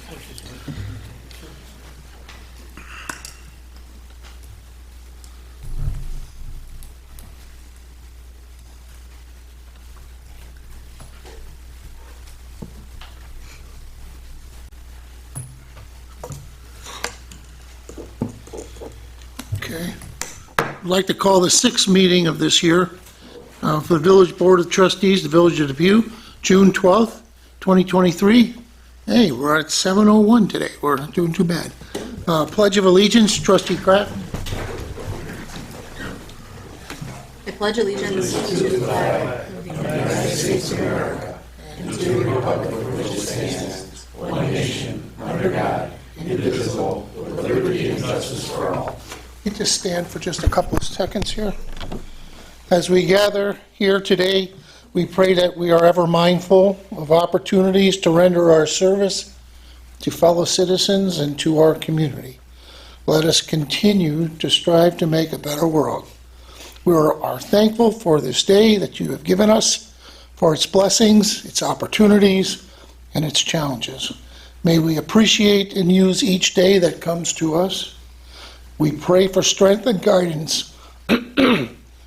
Okay. I'd like to call the sixth meeting of this year for the Village Board of Trustees, the Village of Depew, June 12th, 2023. Hey, we're at 7:01 today. We're not doing too bad. Pledge of Allegiance, Trustee Kraft. I pledge allegiance to the flag of the United States of America and to the republic for which it stands, one nation, under God, indivisible, with liberty and justice for all. You just stand for just a couple of seconds here. As we gather here today, we pray that we are ever mindful of opportunities to render our service to fellow citizens and to our community. Let us continue to strive to make a better world. We are thankful for this day that you have given us, for its blessings, its opportunities, and its challenges. May we appreciate and use each day that comes to us. We pray for strength and guidance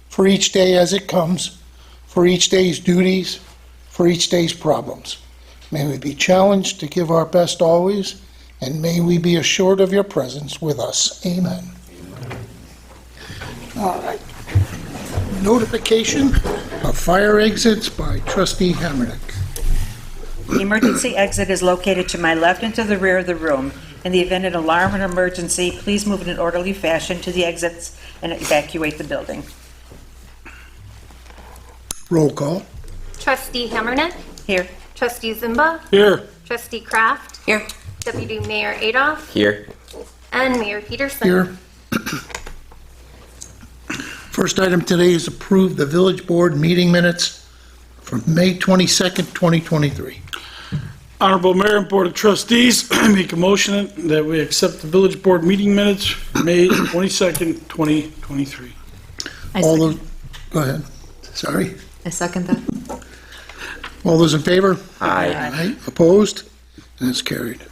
for each day as it comes, for each day's duties, for each day's problems. May we be challenged to give our best always, and may we be assured of your presence with us. Amen. All right. Notification of fire exits by Trustee Hammernick. The emergency exit is located to my left and to the rear of the room. In the event of an alarm or emergency, please move in an orderly fashion to the exits and evacuate the building. Roll call. Trustee Hammernick. Here. Trustee Zimba. Here. Trustee Kraft. Here. Deputy Mayor Adolph. Here. And Mayor Peterson. Here. First item today is approve the village board meeting minutes from May 22nd, 2023. Honorable Mayor and Board of Trustees, I make a motion that we accept the village board meeting minutes for May 22nd, 2023. All those, go ahead. Sorry. I second that. All those in favor? Aye. Aye. Opposed? That's carried.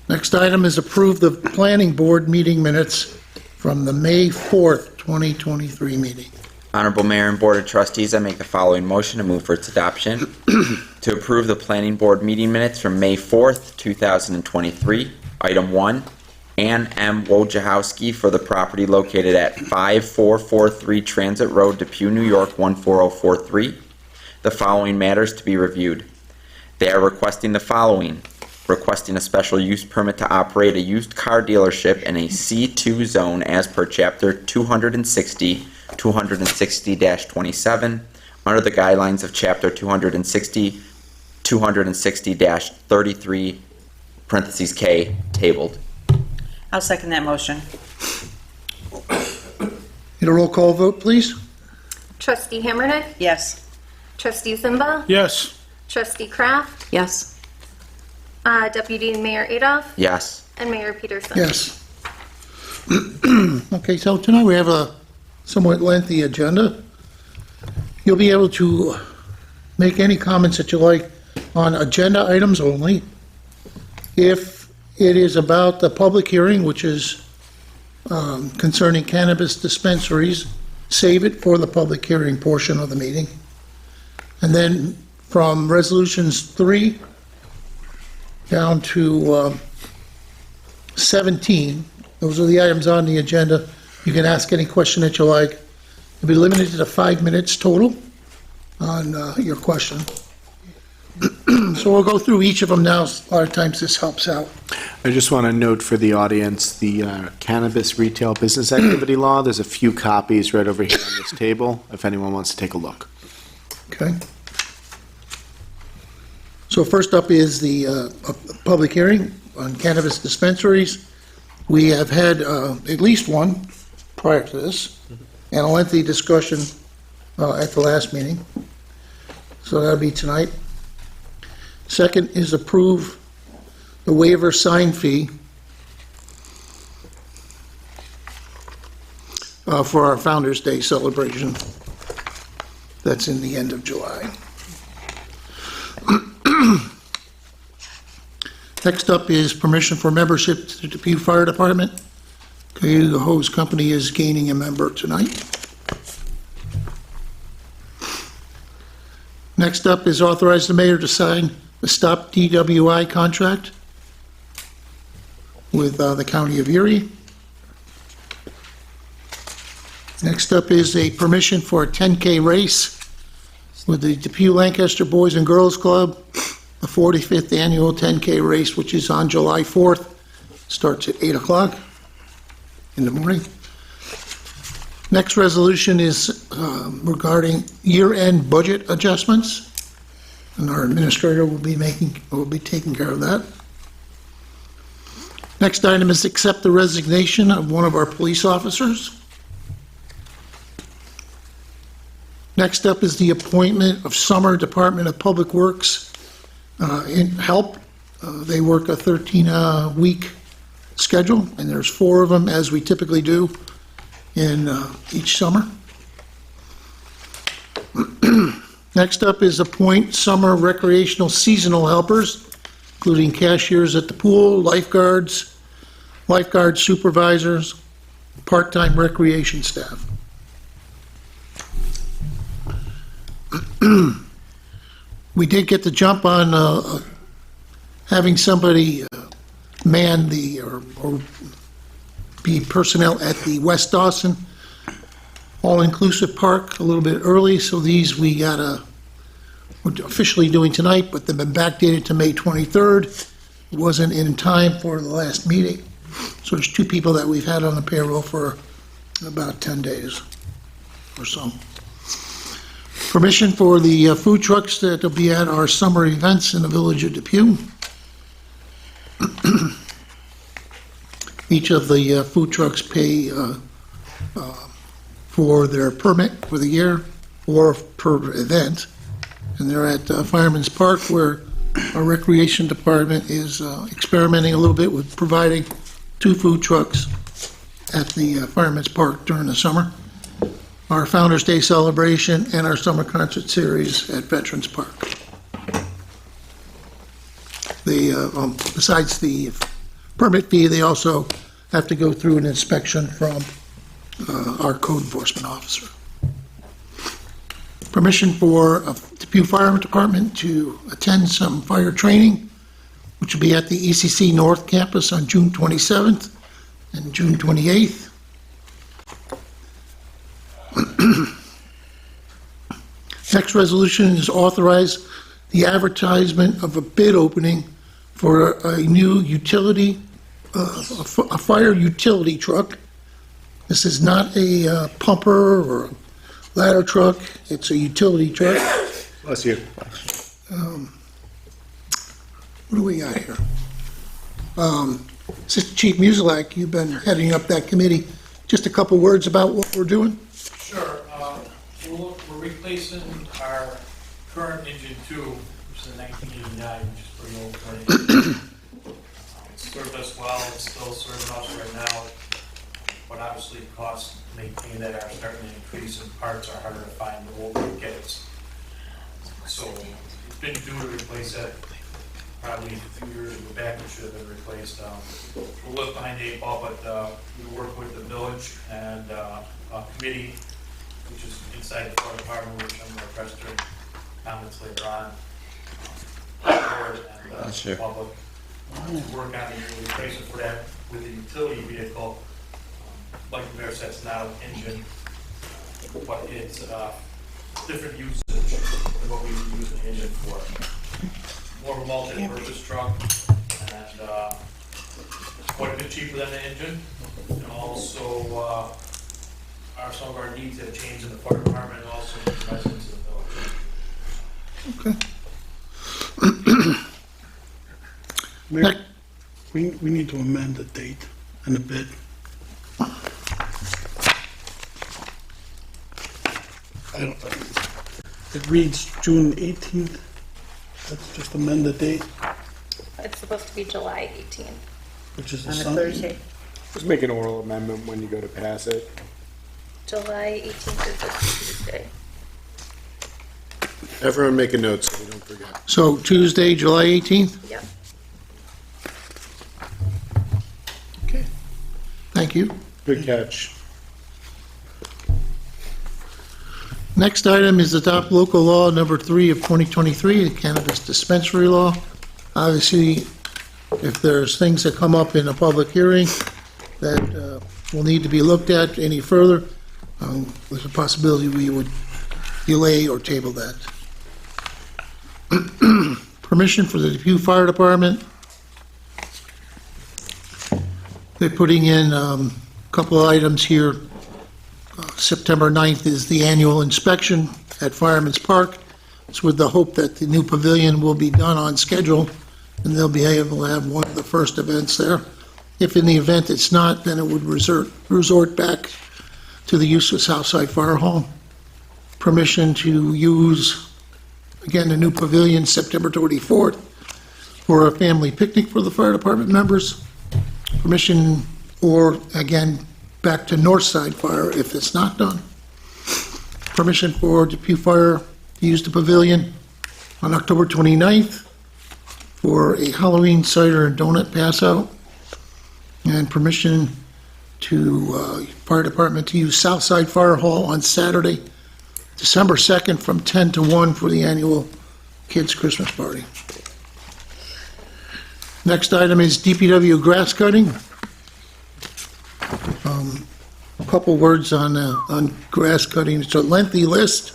Next item is approve the planning board meeting minutes from the May 4th, 2023 meeting. Honorable Mayor and Board of Trustees, I make the following motion to move for its adoption. To approve the Planning Board meeting minutes from May 4th, 2023. Item 1, Ann M. Wojciechowski for the property located at 5443 Transit Road, Depew, New York, 14043. The following matters to be reviewed. They are requesting the following. Requesting a special use permit to operate a used car dealership in a C2 zone as per Chapter 260-27 under the guidelines of Chapter 260-33 parentheses K tabled. I'll second that motion. Need a roll call vote, please? Trustee Hammernick. Yes. Trustee Zimba. Yes. Trustee Kraft. Yes. Deputy Mayor Adolph. Yes. And Mayor Peterson. Yes. Okay, so tonight we have a somewhat lengthy agenda. You'll be able to make any comments that you like on agenda items only. If it is about the public hearing, which is concerning cannabis dispensaries, save it for the public hearing portion of the meeting. And then from resolutions 3 down to 17, those are the items on the agenda. You can ask any question that you like. You'll be limited to 5 minutes total on your question. So we'll go through each of them now. A lot of times this helps out. I just want to note for the audience, the cannabis retail business activity law, there's a few copies right over here on this table, if anyone wants to take a look. Okay. So first up is the public hearing on cannabis dispensaries. We have had at least one prior to this, and a lengthy discussion at the last meeting. So that'll be tonight. Second is approve the waiver sign fee for our Founder's Day celebration. That's in the end of July. Next up is permission for membership to the Depew Fire Department. Okay, the hose company is gaining a member tonight. Next up is authorize the mayor to sign the stop DWI contract with the County of Erie. Next up is a permission for a 10K race with the Depew Lancaster Boys and Girls Club, the 45th annual 10K race, which is on July 4th. Starts at 8 o'clock in the morning. Next resolution is regarding year-end budget adjustments, and our administrator will be taking care of that. Next item is accept the resignation of one of our police officers. Next up is the appointment of Summer Department of Public Works in help. They work a 13-week schedule, and there's 4 of them, as we typically do in each summer. Next up is appoint summer recreational seasonal helpers, including cashiers at the pool, lifeguards, lifeguard supervisors, part-time recreation staff. We did get the jump on having somebody man or be personnel at the West Dawson all-inclusive park a little bit early, so these we're officially doing tonight, but they've been backdated to May 23rd. It wasn't in time for the last meeting. So there's 2 people that we've had on the payroll for about 10 days or so. Permission for the food trucks that will be at our summer events in the village of Depew. Each of the food trucks pay for their permit for the year or per event. And they're at Fireman's Park, where our recreation department is experimenting a little bit with providing 2 food trucks at the Fireman's Park during the summer. Our Founder's Day celebration and our summer concert series at Veterans Park. Besides the permit fee, they also have to go through an inspection from our code enforcement officer. Permission for Depew Fire Department to attend some fire training, which will be at the ECC North Campus on June 27th and June 28th. Next resolution is authorize the advertisement of a bid opening for a new utility, a fire utility truck. This is not a pumper or a ladder truck, it's a utility truck. Bless you. What do we got here? Assistant Chief Musilak, you've been heading up that committee. Just a couple words about what we're doing? Sure. We're replacing our current engine 2, which is a 1989, which is pretty old current engine. It's served us well, it's still serving us right now, but obviously costs to maintain that are starting to increase and parts are harder to find the older it gets. So it's been due to replace it. Probably a few years back it should have been replaced. We're a little behind the 8 ball, but we work with the village and a committee, which is inside the fire department, which I'm going to press their comments later on. Board and Sure. public to work on the replacement for that with the utility vehicle. Like the mayor said, it's not an engine, but it's different usage than what we use an engine for. More of a multi-purpose truck, and quite a bit cheaper than the engine. And also, some of our needs have changed in the fire department and also in the residents of the village. Okay. Mayor, we need to amend the date and the bid. It reads June 18th. Let's just amend the date, It's supposed to be July 18th. which is a On a Sunday. Thursday. Just make an oral amendment when you go to pass it. July 18th is a Tuesday. Everyone make a note so we don't forget. So Tuesday, July 18th? Yep. Thank you. Good catch. Next item is adopt local law number 3 of 2023, the cannabis dispensary law. Obviously, if there's things that come up in a public hearing that will need to be looked at any further, there's a possibility we would delay or table that. Permission for the Depew Fire Department. They're putting in a couple of items here. September 9th is the annual inspection at Fireman's Park. It's with the hope that the new pavilion will be done on schedule, and they'll be able to have one of the first events there. If in the event it's not, then it would resort back to the use of Southside Fire Hall. Permission to use, again, the new pavilion September 24th for a family picnic for the fire department members. Permission, or again, back to Northside Fire if it's not done. Permission for Depew Fire to use the pavilion on October 29th for a Halloween cider and donut pass out. And permission to fire department to use Southside Fire Hall on Saturday, December 2nd from 10 to 1 for the annual kids' Christmas party. Next item is DPW grass cutting. A couple words on grass cutting. It's a lengthy list.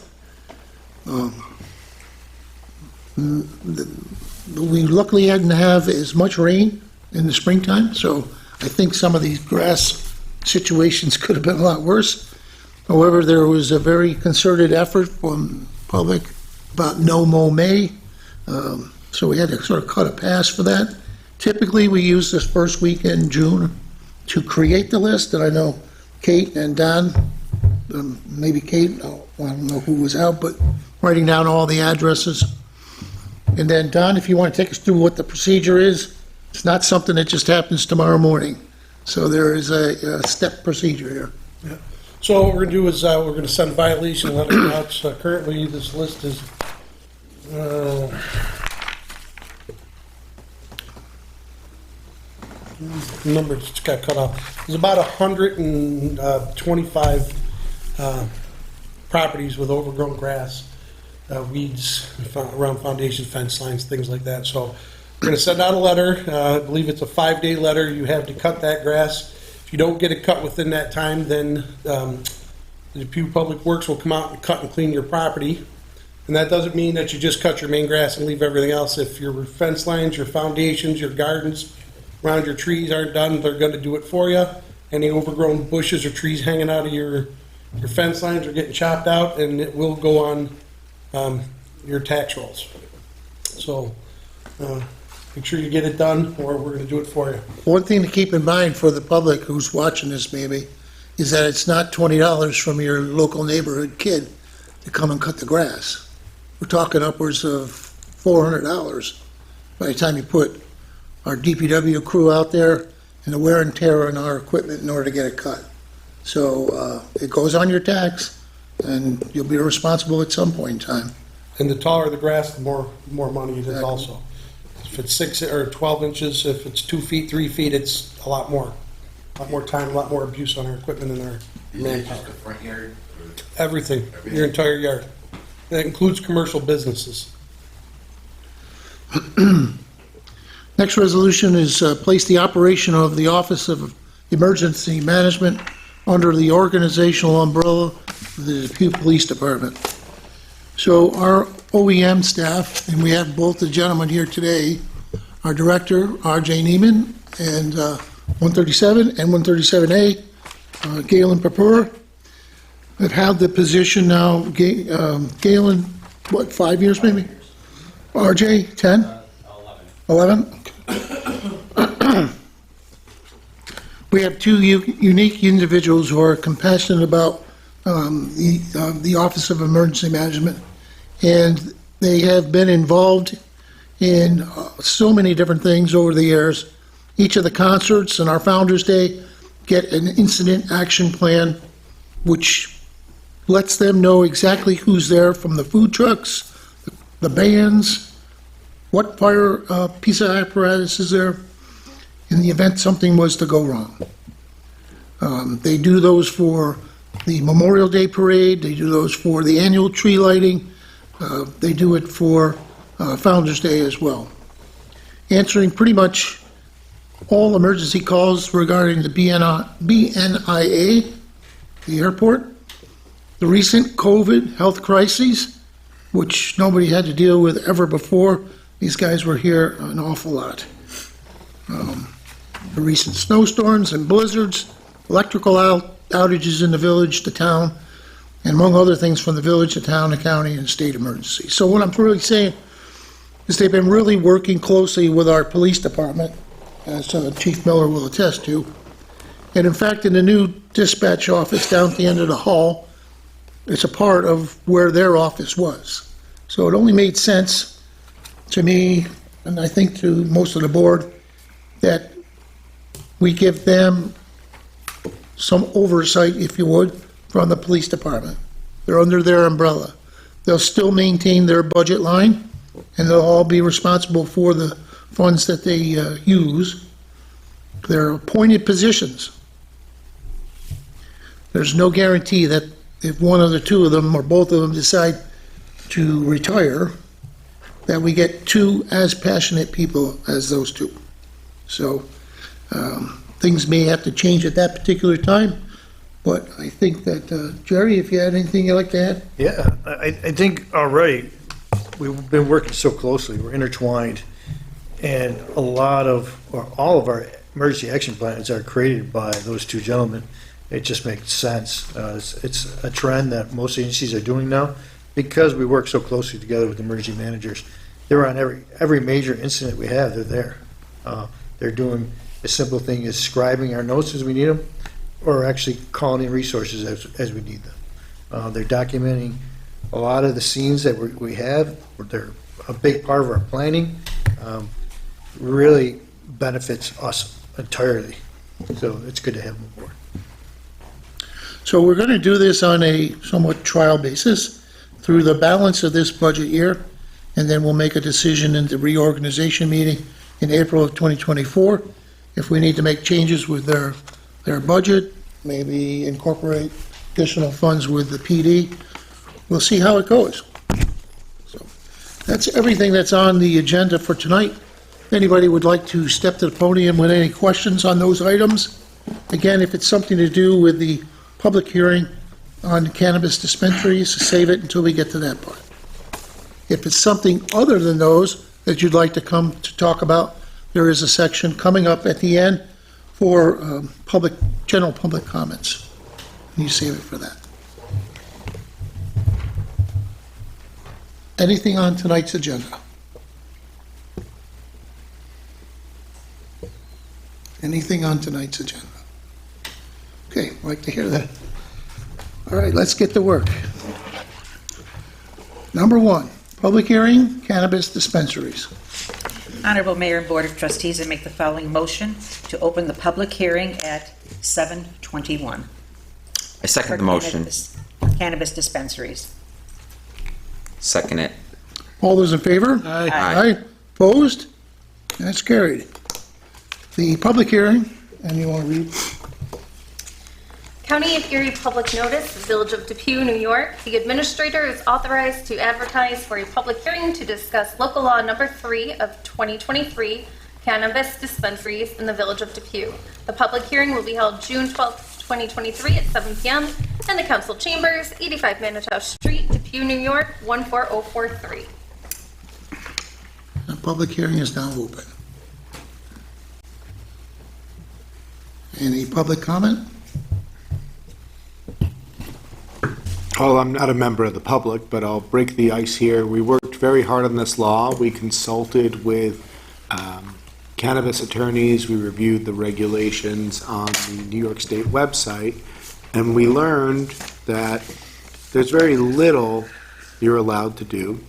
We luckily hadn't have as much rain in the springtime, so I think some of these grass situations could have been a lot worse. However, there was a very concerted effort from public about no mow May, so we had to sort of cut a pass for that. Typically, we use this first week in June to create the list, and I know Kate and Don, maybe Kate, I don't know who was out, but writing down all the addresses. And then Don, if you want to take us through what the procedure is, it's not something that just happens tomorrow morning. So there is a step procedure here. Yeah. So what we're going to do is we're going to send a violation letter out. So currently, this list is number just got cut off. There's about 125 properties with overgrown grass, weeds around foundation, fence lines, things like that. So we're going to send out a letter. I believe it's a 5-day letter. You have to cut that grass. If you don't get it cut within that time, then the Depew Public Works will come out and cut and clean your property. And that doesn't mean that you just cut your main grass and leave everything else. If your fence lines, your foundations, your gardens around your trees aren't done, they're going to do it for you. Any overgrown bushes or trees hanging out of your fence lines are getting chopped out, and it will go on your tax rolls. So make sure you get it done, or we're going to do it for you. One thing to keep in mind for the public who's watching this maybe is that it's not $20 from your local neighborhood kid to come and cut the grass. We're talking upwards of $400 by the time you put our DPW crew out there and the wear and tear on our equipment in order to get it cut. So it goes on your tax, and you'll be responsible at some point in time. And the taller the grass, the more money it is also. If it's 6 or 12 inches, if it's 2 feet, 3 feet, it's a lot more. A lot more time, a lot more abuse on our equipment and our manpower. The front yard? Everything, your entire yard. That includes commercial businesses. Next resolution is place the operation of the Office of Emergency Management under the organizational umbrella of the Depew Police Department. So our OEM staff, and we have both the gentlemen here today, our director, R.J. Neiman, and 137 and 137A, Galen Papura, have had the position now, Galen, what, 5 years maybe? R.J., 10? 11? We have two unique individuals who are compassionate about the Office of Emergency Management, and they have been involved in so many different things over the years. Each of the concerts and our Founders Day get an incident action plan, which lets them know exactly who's there, from the food trucks, the bands, what fire piece of apparatus is there in the event something was to go wrong. They do those for the Memorial Day Parade, they do those for the annual tree lighting, they do it for Founder's Day as well. Answering pretty much all emergency calls regarding the BNIA, the airport, the recent COVID health crises, which nobody had to deal with ever before. These guys were here an awful lot. The recent snowstorms and blizzards, electrical outages in the village, the town, and among other things from the village, the town, the county, and state emergency. So what I'm really saying is they've been really working closely with our police department, as Chief Miller will attest to. And in fact, in the new dispatch office down at the end of the hall, it's a part of where their office was. So it only made sense to me, and I think to most of the board, that we give them some oversight, if you would, from the police department. They're under their umbrella. They'll still maintain their budget line, and they'll all be responsible for the funds that they use. They're appointed positions. There's no guarantee that if one of the two of them or both of them decide to retire, that we get two as passionate people as those two. So things may have to change at that particular time, but I think that, Jerry, if you had anything you'd like to add? Yeah, I think already, we've been working so closely, we're intertwined, and a lot of, or all of our emergency action plans are created by those two gentlemen. It just makes sense. It's a trend that most agencies are doing now, because we work so closely together with emergency managers. They're on every major incident we have, they're there. They're doing a simple thing as scribing our notes as we need them, or actually calling in resources as we need them. They're documenting a lot of the scenes that we have. They're a big part of our planning. Really benefits us entirely. So it's good to have them aboard. So we're going to do this on a somewhat trial basis through the balance of this budget year, and then we'll make a decision in the reorganization meeting in April of 2024. If we need to make changes with their budget, maybe incorporate additional funds with the PD, we'll see how it goes. So that's everything that's on the agenda for tonight. If anybody would like to step to the podium with any questions on those items, again, if it's something to do with the public hearing on cannabis dispensaries, save it until we get to that part. If it's something other than those that you'd like to come to talk about, there is a section coming up at the end for general public comments. You save it for that. Anything on tonight's agenda? Anything on tonight's agenda? Okay, I'd like to hear that. All right, let's get to work. Number one, public hearing, cannabis dispensaries. Honorable Mayor and Board of Trustees, I make the following motion to open the public hearing at 7:21. I second for the motion. Cannabis dispensaries. Second it. All those in favor? Aye. Aye. Opposed? That's carried. The public hearing, and you want to read? County of Erie Public Notice, Village of Depew, New York. The administrator is authorized to advertise for a public hearing to discuss local law number 3 of 2023, cannabis dispensaries in the Village of Depew. The public hearing will be held June 12th, 2023 at 7 p.m. in the council chambers, 85 Manitowoc Street, Depew, New York, 14043. The public hearing is now open. Any public comment? Well, I'm not a member of the public, but I'll break the ice here. We worked very hard on this law. We consulted with cannabis attorneys. We reviewed the regulations on the New York State website, and we learned that there's very little you're allowed to do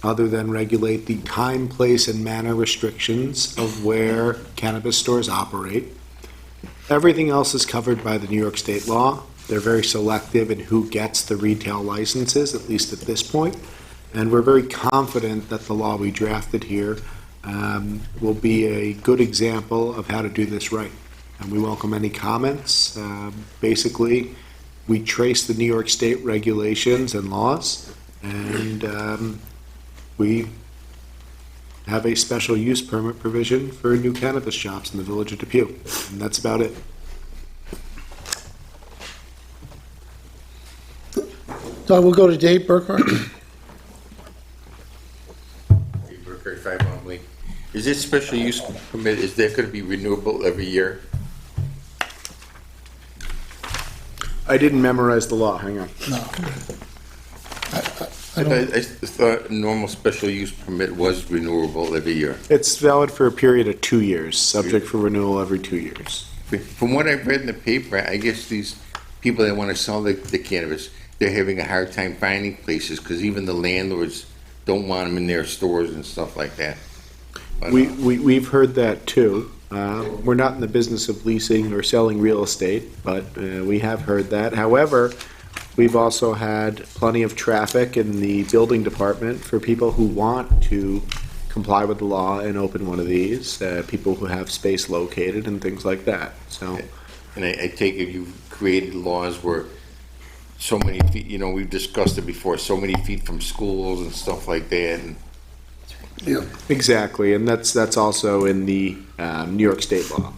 other than regulate the time, place, and manner restrictions of where cannabis stores operate. Everything else is covered by the New York State law. They're very selective in who gets the retail licenses, at least at this point. And we're very confident that the law we drafted here will be a good example of how to do this right. and we welcome any comments. Basically, we trace the New York State regulations and laws, and we have a special use permit provision for new cannabis shops in the village of Depew, and that's about it. So we'll go to Dave Burkhart. Burkhardt, 5 Lumley. Is this special use permit, is that going to be renewable every year? I didn't memorize the law, hang on. No. I thought a normal special use permit was renewable every year. It's valid for a period of 2 years, subject for renewal every 2 years. From what I've read in the paper, I guess these people that want to sell the cannabis, they're having a hard time finding places because even the landlords don't want them in their stores and stuff like that. But, We've heard that too. We're not in the business of leasing or selling real estate, but we have heard that. However, we've also had plenty of traffic in the building department for people who want to comply with the law and open one of these, people who have space located and things like that, so. and I take it you've created laws where so many feet, you know, we've discussed it before, so many feet from schools and stuff like that. And Yeah. Exactly, and that's also in the New York State law.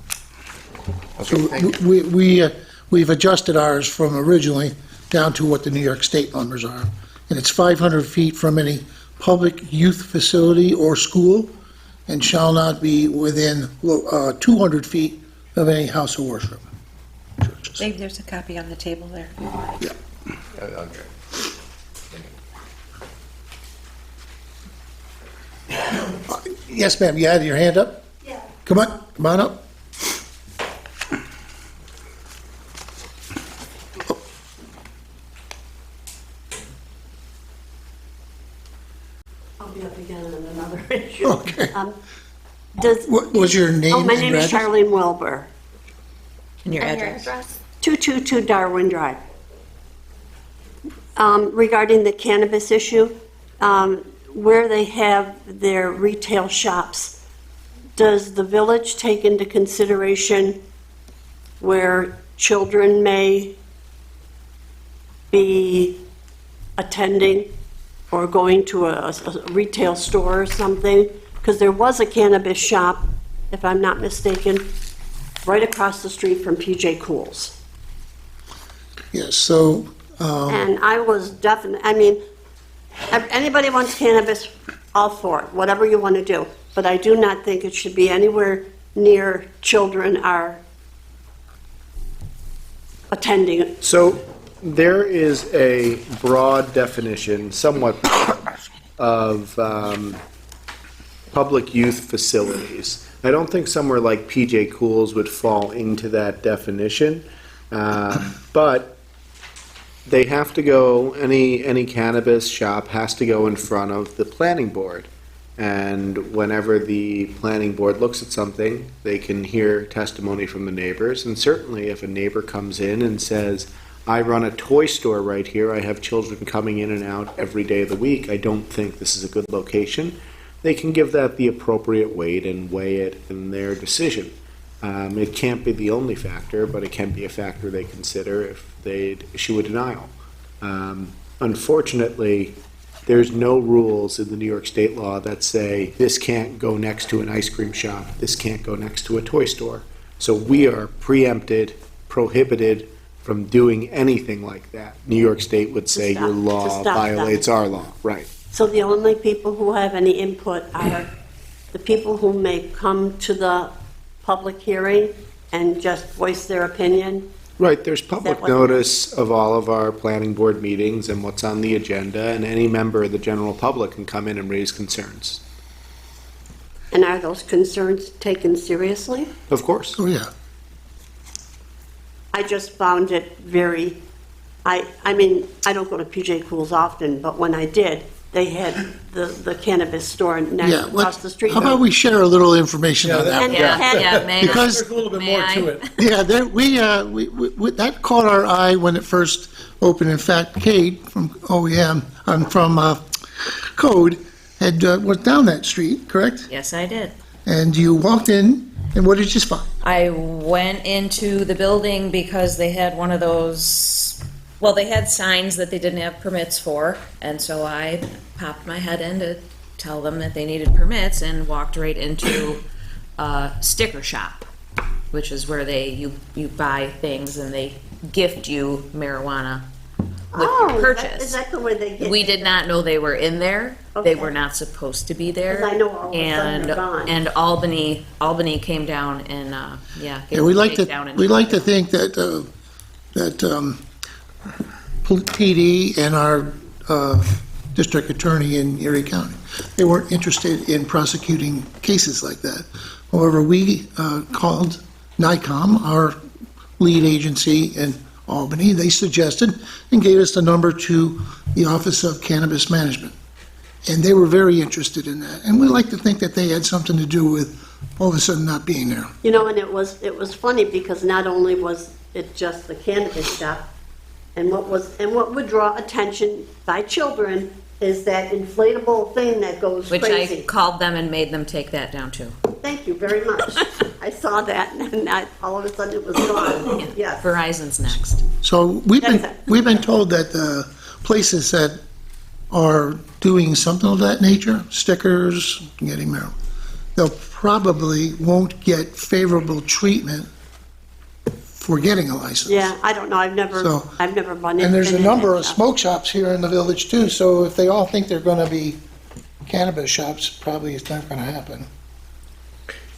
So thank you. we've adjusted ours from originally down to what the New York State numbers are. And it's 500 feet from any public youth facility or school and shall not be within 200 feet of any house of worship. Churches. Dave, there's a copy on the table there. Okay. Yes, ma'am, you had your hand up? Yeah. Come on up. I'll be up again on another issue. Okay. What was your name Oh, my and name is address? Charlene Wilbur, And your And your address? address? 222 Darwin Drive. Regarding the cannabis issue, where they have their retail shops, does the village take into consideration where children may be attending or going to a retail store or something? Because there was a cannabis shop, if I'm not mistaken, right across the street from PJ Cool's. Yes, so, And I was definitely, I mean, if anybody wants cannabis, all for it, whatever you want to do. But I do not think it should be anywhere near children are attending it. So there is a broad definition, somewhat broad, of public youth facilities. I don't think somewhere like PJ Cool's would fall into that definition, but they have to go, any cannabis shop has to go in front of the planning board. And whenever the planning board looks at something, they can hear testimony from the neighbors. And certainly if a neighbor comes in and says, I run a toy store right here, I have children coming in and out every day of the week, I don't think this is a good location, they can give that the appropriate weight and weigh it in their decision. It can't be the only factor, but it can be a factor they consider if they issue a denial. Unfortunately, there's no rules in the New York State law that say this can't go next to an ice cream shop, this can't go next to a toy store. So we are preempted, prohibited from doing anything like that. New York State would say your law stop that. violates our law, right? So the only people who have any input are the people who may come to the public hearing and just voice their opinion. Right, there's public what- notice of all of our planning board meetings and what's on the agenda, and any member of the general public can come in and raise concerns. And are those concerns taken seriously? Of course. oh, yeah. I just found it very, I mean, I don't go to PJ Cool's often, but when I did, they had the cannabis store next Yeah, across the street. how about we share a little information on that? And it had, There's Because, a little bit more to it. yeah, there, we, that caught our eye when it first opened. In fact, Kate from OEM, from Code, had, went down that street, correct? Yes, I did. And you walked in And what did you find? I went into the building because they had one of those, well, they had signs that they didn't have permits for, and so I popped my head in to tell them that they needed permits and walked right into a sticker shop, which is where you buy things and they gift you marijuana with your purchase. Is that the way they get? We did not know they were in there. They Okay. were not supposed to be there. 'Cause I know all of a sudden they're gone. And Albany came down and, Yeah, gave we a like to, takedown and- we like to think that, PD and our district attorney in Erie County, they weren't interested in prosecuting cases like that. However, we called NICOM, our lead agency in Albany. They suggested and gave us the number to the Office of Cannabis Management. And they were very interested in that. And we like to think that they had something to do with all of a sudden not being there. You know, and it was funny because not only was it just the cannabis shop, and what would draw attention by children is that inflatable thing that goes which crazy. I called them and made them take that down too. Thank you very much. I saw that, and all of a sudden it was gone. Yes. Verizon's next. So we've been told that the places that are doing something of that nature, stickers, getting marijuana, they'll probably won't get favorable treatment for getting a license. Yeah, I don't know. I've never So- run into. And there's a any number that of shop. smoke shops here in the village too, so if they all think they're gonna be cannabis shops, probably it's not gonna happen.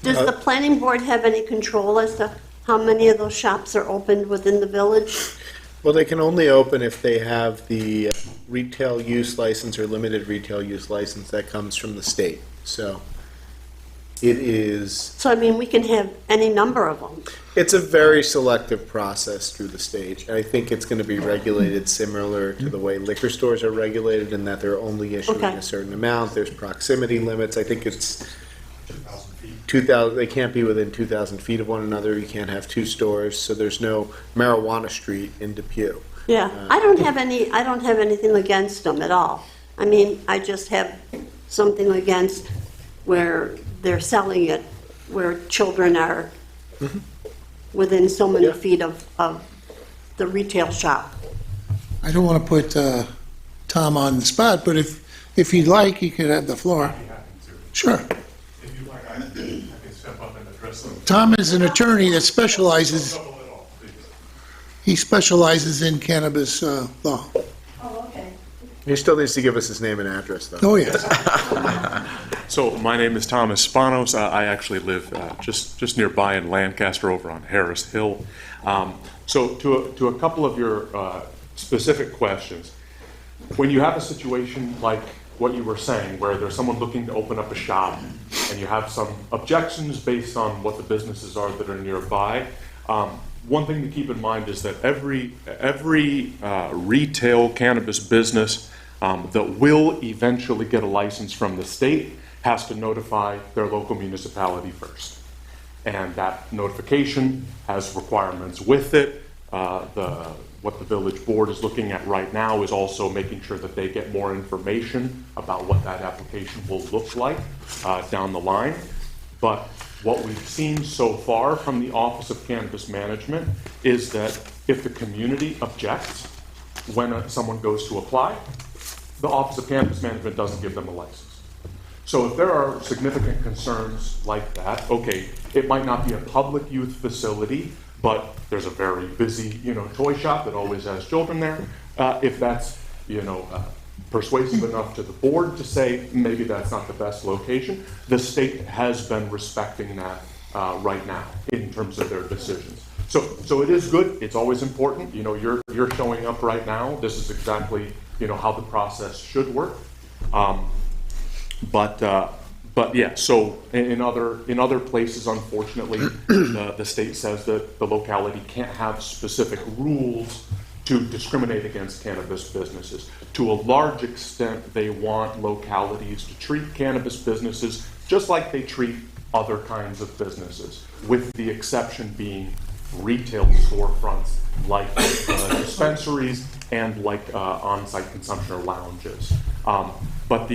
Does the planning board have any control as to how many of those shops are opened within the village? Well, they can only open if they have the retail use license or limited retail use license that comes from the state. So it is, So, I mean, we can have any number of them. it's a very selective process through the state. I think it's going to be regulated similar to the way liquor stores are regulated in that they're only issuing Okay. a certain amount. There's proximity limits. I think it's 2,000, they can't be within 2,000 feet of one another. You can't have two stores. So there's no marijuana street in Depew. Yeah, I don't have anything against them at all. I mean, I just have something against where they're selling it, where children are within so many Yeah. feet of the retail shop. I don't wanna put, Tom on the spot, but if you'd like, you could have the floor. Sure. If you like, I can step up and address them. Tom is an attorney that specializes, Couple it all, please. he specializes in cannabis, law. Oh, okay. He still needs to give us his name and address, though. Oh, yes. So my name is Thomas Spanos. I actually live just nearby in Lancaster over on Harris Hill. So to a couple of your specific questions, when you have a situation like what you were saying, where there's someone looking to open up a shop and you have some objections based on what the businesses are that are nearby, one thing to keep in mind is that every retail cannabis business that will eventually get a license from the state has to notify their local municipality first. And that notification has requirements with it. What the village board is looking at right now is also making sure that they get more information about what that application will look like down the line. But what we've seen so far from the Office of Cannabis Management is that if the community objects when someone goes to apply, the Office of Cannabis Management doesn't give them a license. So if there are significant concerns like that, okay, it might not be a public youth facility, but there's a very busy, toy shop that always has children there. If that's, persuasive enough to the board to say maybe that's not the best location, the state has been respecting that right now in terms of their decisions. So it is good. It's always important. You're showing up right now. This is exactly how the process should work. But yeah, so in other places, unfortunately, the state says that the locality can't have specific rules to discriminate against cannabis businesses. To a large extent, they want localities to treat cannabis businesses just like they treat other kinds of businesses, with the exception being retail storefronts like dispensaries and like on-site consumption or lounges. But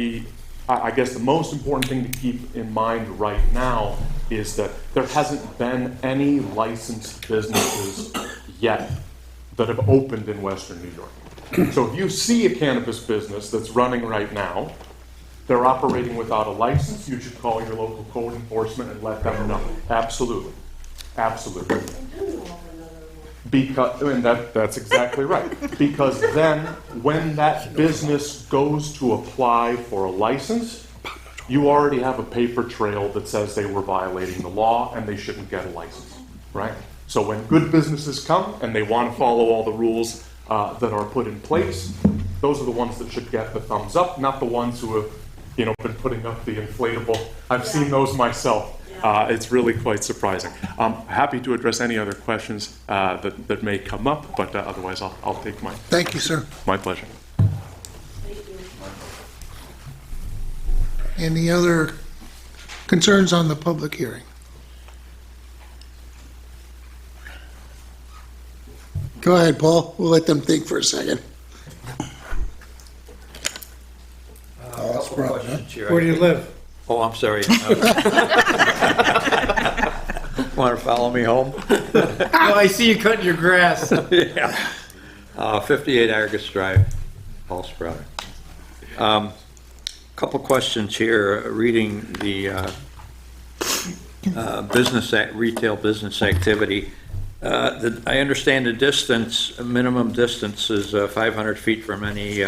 I guess the most important thing to keep in mind right now is that there hasn't been any licensed businesses yet that have opened in Western New York. So if you see a cannabis business that's running right now, they're operating without a license, you should call your local code enforcement and let them know. Absolutely. Absolutely. Because, and that's exactly right. Because then, when that business goes to apply for a license, you already have a paper trail that says they were violating the law and they shouldn't get a license, right? So when good businesses come and they want to follow all the rules that are put in place, those are the ones that should get the thumbs up, not the ones who have, been putting up the inflatable. I've seen those myself. It's really quite surprising. I'm happy to address any other questions that may come up, but otherwise I'll take mine. Thank you, sir. My pleasure. Any other concerns on the public hearing? Go ahead, Paul. We'll let them think for a second. Where do you live? Oh, I'm sorry. Want to follow me home? Oh, I see you cutting your grass. Yeah. 58 Argus Drive, Paul Sprouter. Couple questions here. Reading the retail business activity. I understand the distance, minimum distance is 500 feet from any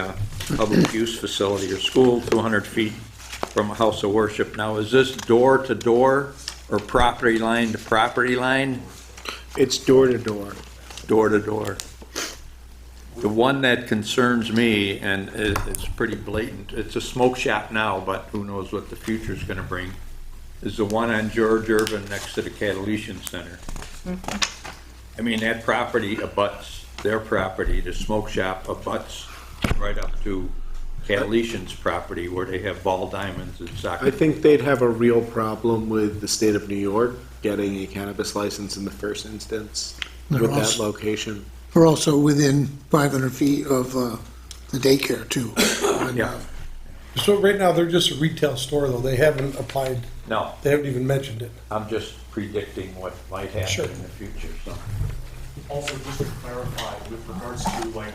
public use facility or school, 200 feet from a house of worship. Now, is this door to door or property line to property line? It's door to door. Door to door. The one that concerns me, and it's pretty blatant, it's a smoke shop now, but who knows what the future's gonna bring, is the one on George Irvin next to the Cataletian Center. I mean, that property abuts their property, the smoke shop abuts right up to Cataletian's property where they have ball diamonds and soccer. I think they'd have a real problem with the state of New York getting a cannabis license in the first instance They're with that also- location. We're also within 500 feet of the daycare, too. Yeah. So right now, they're just a retail store, though. They haven't applied, No, they haven't even mentioned it. I'm just predicting what might Sure. happen in the future, so. Also, just to clarify, with regards to like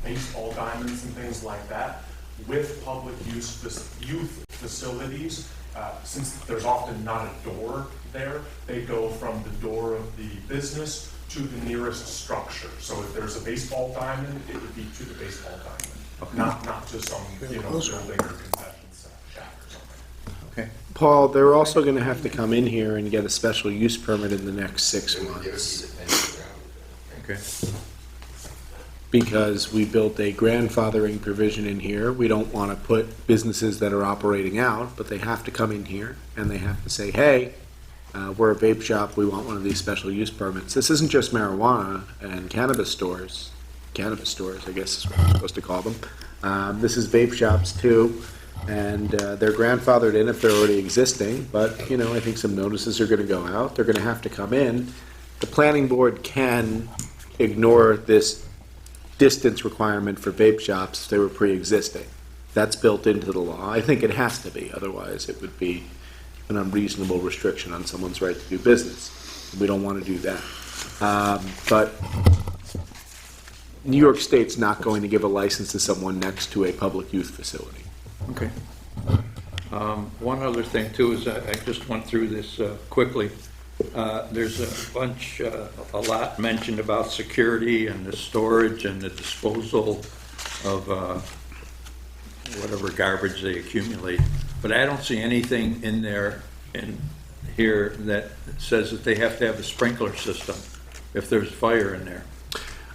baseball diamonds and things like that, with public use youth facilities, since there's often not a door there, they go from the door of the business to the nearest structure. So if there's a baseball diamond, it would be to the baseball diamond, not to some, building or concession shack or something. Okay. Paul, they're also going to have to come in here and get a special use permit in the next 6 months Okay. because we built a grandfathering provision in here. We don't want to put businesses that are operating out, but they have to come in here and they have to say, hey, we're a vape shop, we want one of these special use permits. This isn't just marijuana and cannabis stores, I guess is what I'm supposed to call them. This is vape shops too, and they're grandfathered in if they're already existing, but, I think some notices are gonna go out, they're gonna have to come in. The planning board can ignore this distance requirement for vape shops if they were pre-existing. That's built into the law. I think it has to be, otherwise it would be an unreasonable restriction on someone's right to do business. We don't want to do that. But New York State's not going to give a license to someone next to a public youth facility. Okay. One other thing too is I just went through this quickly. There's a lot mentioned about security and the storage and the disposal of whatever garbage they accumulate. But I don't see anything in here that says that they have to have a sprinkler system if there's fire in there.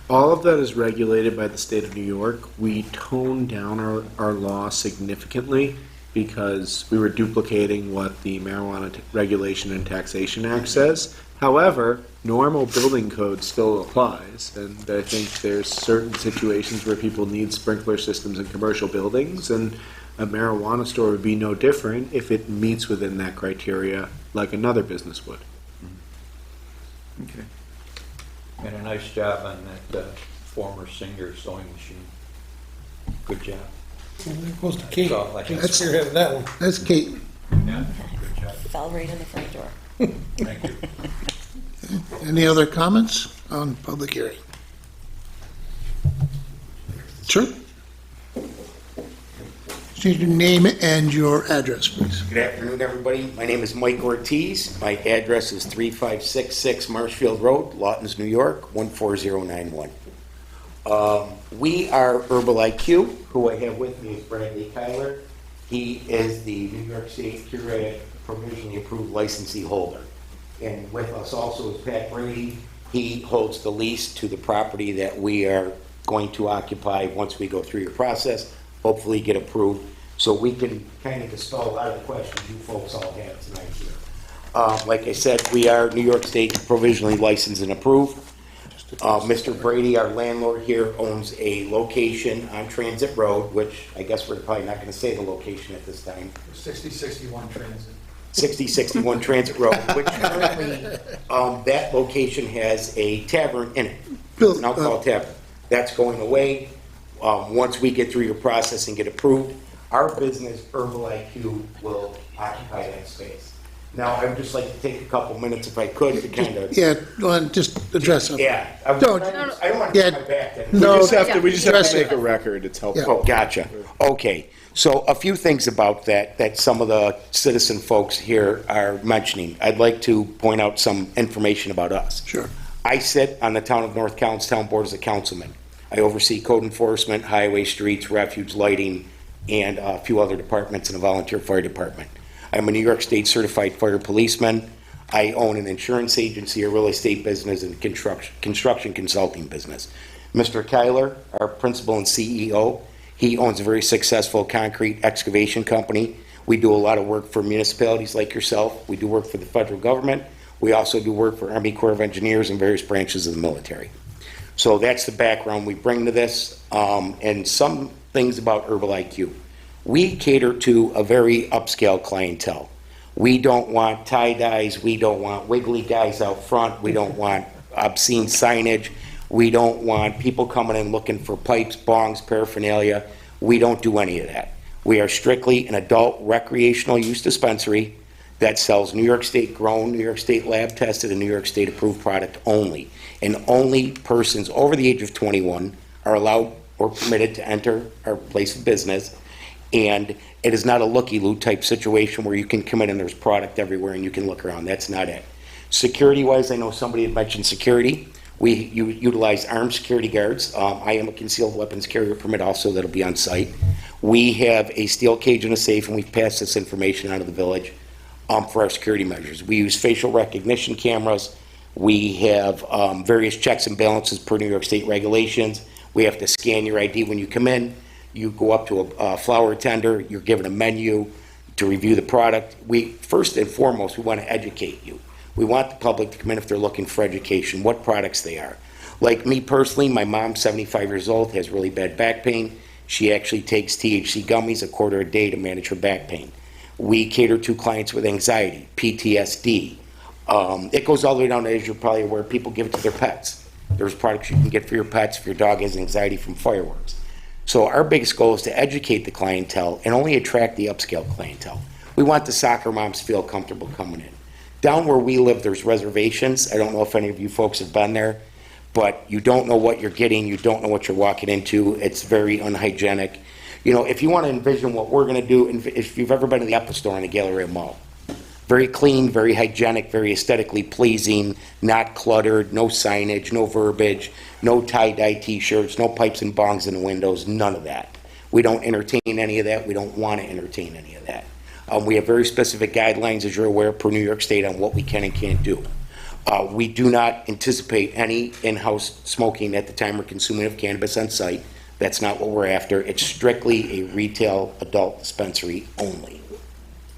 All of that is regulated by the state of New York. We toned down our law significantly because we were duplicating what the Marijuana Regulation and Taxation Act says. However, normal building code still applies, and I think there's certain situations where people need sprinkler systems in commercial buildings, and a marijuana store would be no different if it meets within that criteria like another business would. Okay. And a nice job on that former Singer sewing machine. Good job. Well, there goes to Kate. So, like- Kate spearheaded that one. That's Kate. Fell right in the front door. Thank you. Any other comments on public hearing? Sure. State your name and your address, please. Good afternoon, everybody. My name is Mike Ortiz. My address is 3566 Marshfield Road, Lawtons, New York, 14091. We are Herbal IQ. Who I have with me is Bradley Kyler. He is the New York State Curated Provisionally Approved Licensee holder. And with us also is Pat Brady. He holds the lease to the property that we are going to occupy once we go through your process, hopefully get approved, so we can kind of dispel a lot of the questions you folks all have tonight here. Like I said, we are New York State provisionally licensed and approved. Mr. Brady, our landlord here, owns a location on Transit Road, which I guess we're probably not going to say the location at this time. 6061 Transit. 6061 Transit Road, which currently, that location has a tavern in it. It's an alcohol tavern. That's going away. Once we get through your process and get approved, our business, Herbal IQ, will occupy that space. Now, I would just like to take a couple minutes, if I could, to kind of... Yeah, go on, just address it. Yeah. I Don't- don't want to Yeah. turn my back then. No, We just have Address to it. make a record, it's helpful. Oh, gotcha. Okay. So a few things about that some of the citizen folks here are mentioning. I'd like to point out some information about us. Sure. I sit on the Town of North Counciltown Board as a councilman. I oversee code enforcement, highway, streets, refuge, lighting, and a few other departments in the volunteer fire department. I'm a New York State certified fire policeman. I own an insurance agency, a real estate business, and construction consulting business. Mr. Kyler, our principal and CEO, he owns a very successful concrete excavation company. We do a lot of work for municipalities like yourself. We do work for the federal government. We also do work for Army Corps of Engineers and various branches of the military. So that's the background we bring to this, and some things about Herbal IQ. We cater to a very upscale clientele. We don't want tie-dyes, we don't want wiggly guys out front, we don't want obscene signage, we don't want people coming in looking for pipes, bongs, paraphernalia. We don't do any of that. We are strictly an adult recreational use dispensary that sells New York State grown, New York State lab tested, and New York State approved product only. And only persons over the age of 21 are allowed or permitted to enter our place of business. And it is not a looky-loo type situation where you can come in and there's product everywhere and you can look around. That's not it. Security-wise, I know somebody had mentioned security. We utilize armed security guards. I am a concealed weapons carrier permit also that'll be on site. We have a steel cage and a safe, and we've passed this information out of the village for our security measures. We use facial recognition cameras. We have various checks and balances per New York State regulations. We have to scan your ID when you come in. You go up to a flower tender, you're given a menu to review the product. First and foremost, we want to educate you. We want the public to come in if they're looking for education, what products they are. Like me personally, my mom's 75 years old, has really bad back pain. She actually takes THC gummies a quarter a day to manage her back pain. We cater to clients with anxiety, PTSD. It goes all the way down to, as you're probably aware, people give it to their pets. There's products you can get for your pets if your dog has anxiety from fireworks. So our biggest goal is to educate the clientele and only attract the upscale clientele. We want the soccer moms to feel comfortable coming in. Down where we live, there's reservations. I don't know if any of you folks have been there, but you don't know what you're getting. You don't know what you're walking into. It's very unhygienic. You know, if you want to envision what we're going to do, if you've ever been to the Apple Store in the Galleria Mall, very clean, very hygienic, very aesthetically pleasing, not cluttered, no signage, no verbiage, no tie-dye t-shirts, no pipes and bongs in the windows, none of that. We don't entertain any of that. We don't want to entertain any of that. We have very specific guidelines, as you're aware, per New York State on what we can and can't do. We do not anticipate any in-house smoking at the time we're consuming of cannabis on site. That's not what we're after. It's strictly a retail adult dispensary only.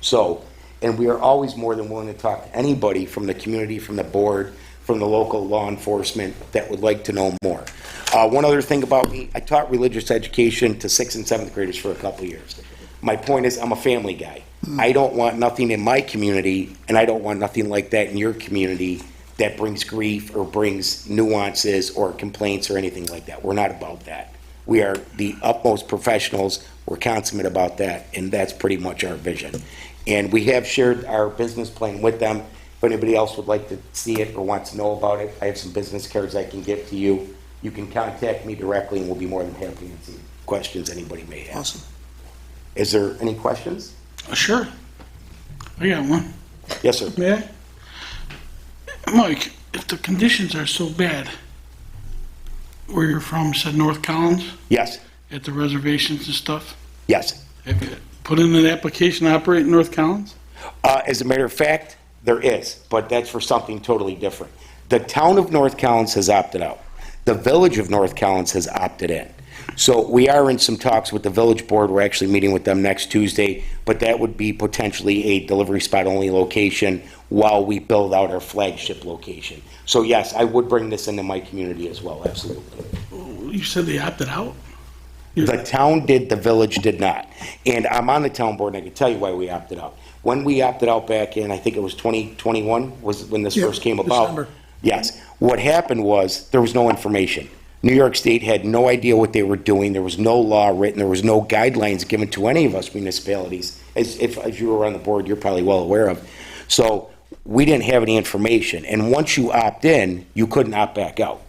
So, and we are always more than willing to talk to anybody from the community, from the board, from the local law enforcement that would like to know more. One other thing about me, I taught religious education to 6th and 7th graders for a couple of years. My point is, I'm a family guy. I don't want nothing in my community, and I don't want nothing like that in your community that brings grief or brings nuances or complaints or anything like that. We're not about that. We are the utmost professionals. We're consummate about that, and that's pretty much our vision. And we have shared our business plan with them. If anybody else would like to see it or wants to know about it, I have some business cards I can give to you. You can contact me directly, and we'll be more than happy to answer questions anybody may have. Awesome. Is there any questions? Sure. I got one. Yes, sir. May I? Mike, if the conditions are so bad, where you're from, said North Collins, Yes, at the reservations and stuff, yes. have you put in an application to operate in North Collins? As a matter of fact, there is, but that's for something totally different. The town of North Collins has opted out. The village of North Collins has opted in. So we are in some talks with the village board. We're actually meeting with them next Tuesday, but that would be potentially a delivery spot only location while we build out our flagship location. So yes, I would bring this into my community as well, absolutely. You said they opted out? The town did, the village did not. And I'm on the town board, and I can tell you why we opted out. When we opted out back in, I think it was 2021, was when this Yeah, first came about. December. Yes. What happened was, there was no information. New York State had no idea what they were doing. There was no law written. There was no guidelines given to any of us municipalities. As you were on the board, you're probably well aware of. So we didn't have any information. And once you opt in, you couldn't opt back out.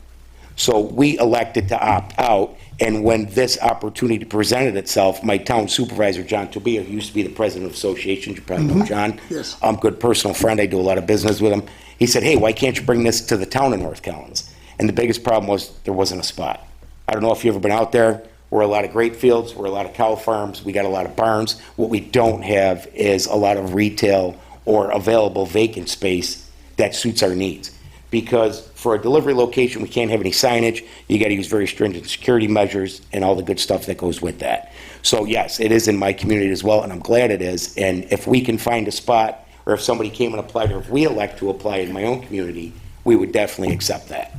So we elected to opt out, and when this opportunity presented itself, my town supervisor, John Tobia, who used to be the president of associations, you probably know John. Yes. Good personal friend, I do a lot of business with him. He said, hey, why can't you bring this to the town of North Collins? And the biggest problem was there wasn't a spot. I don't know if you've ever been out there. We're a lot of grape fields, we're a lot of cow farms, we got a lot of barns. What we don't have is a lot of retail or available vacant space that suits our needs. Because for a delivery location, we can't have any signage, you gotta use very stringent security measures and all the good stuff that goes with that. So yes, it is in my community as well, and I'm glad it is. And if we can find a spot, or if somebody came and applied, or if we elect to apply in my own community, we would definitely accept that.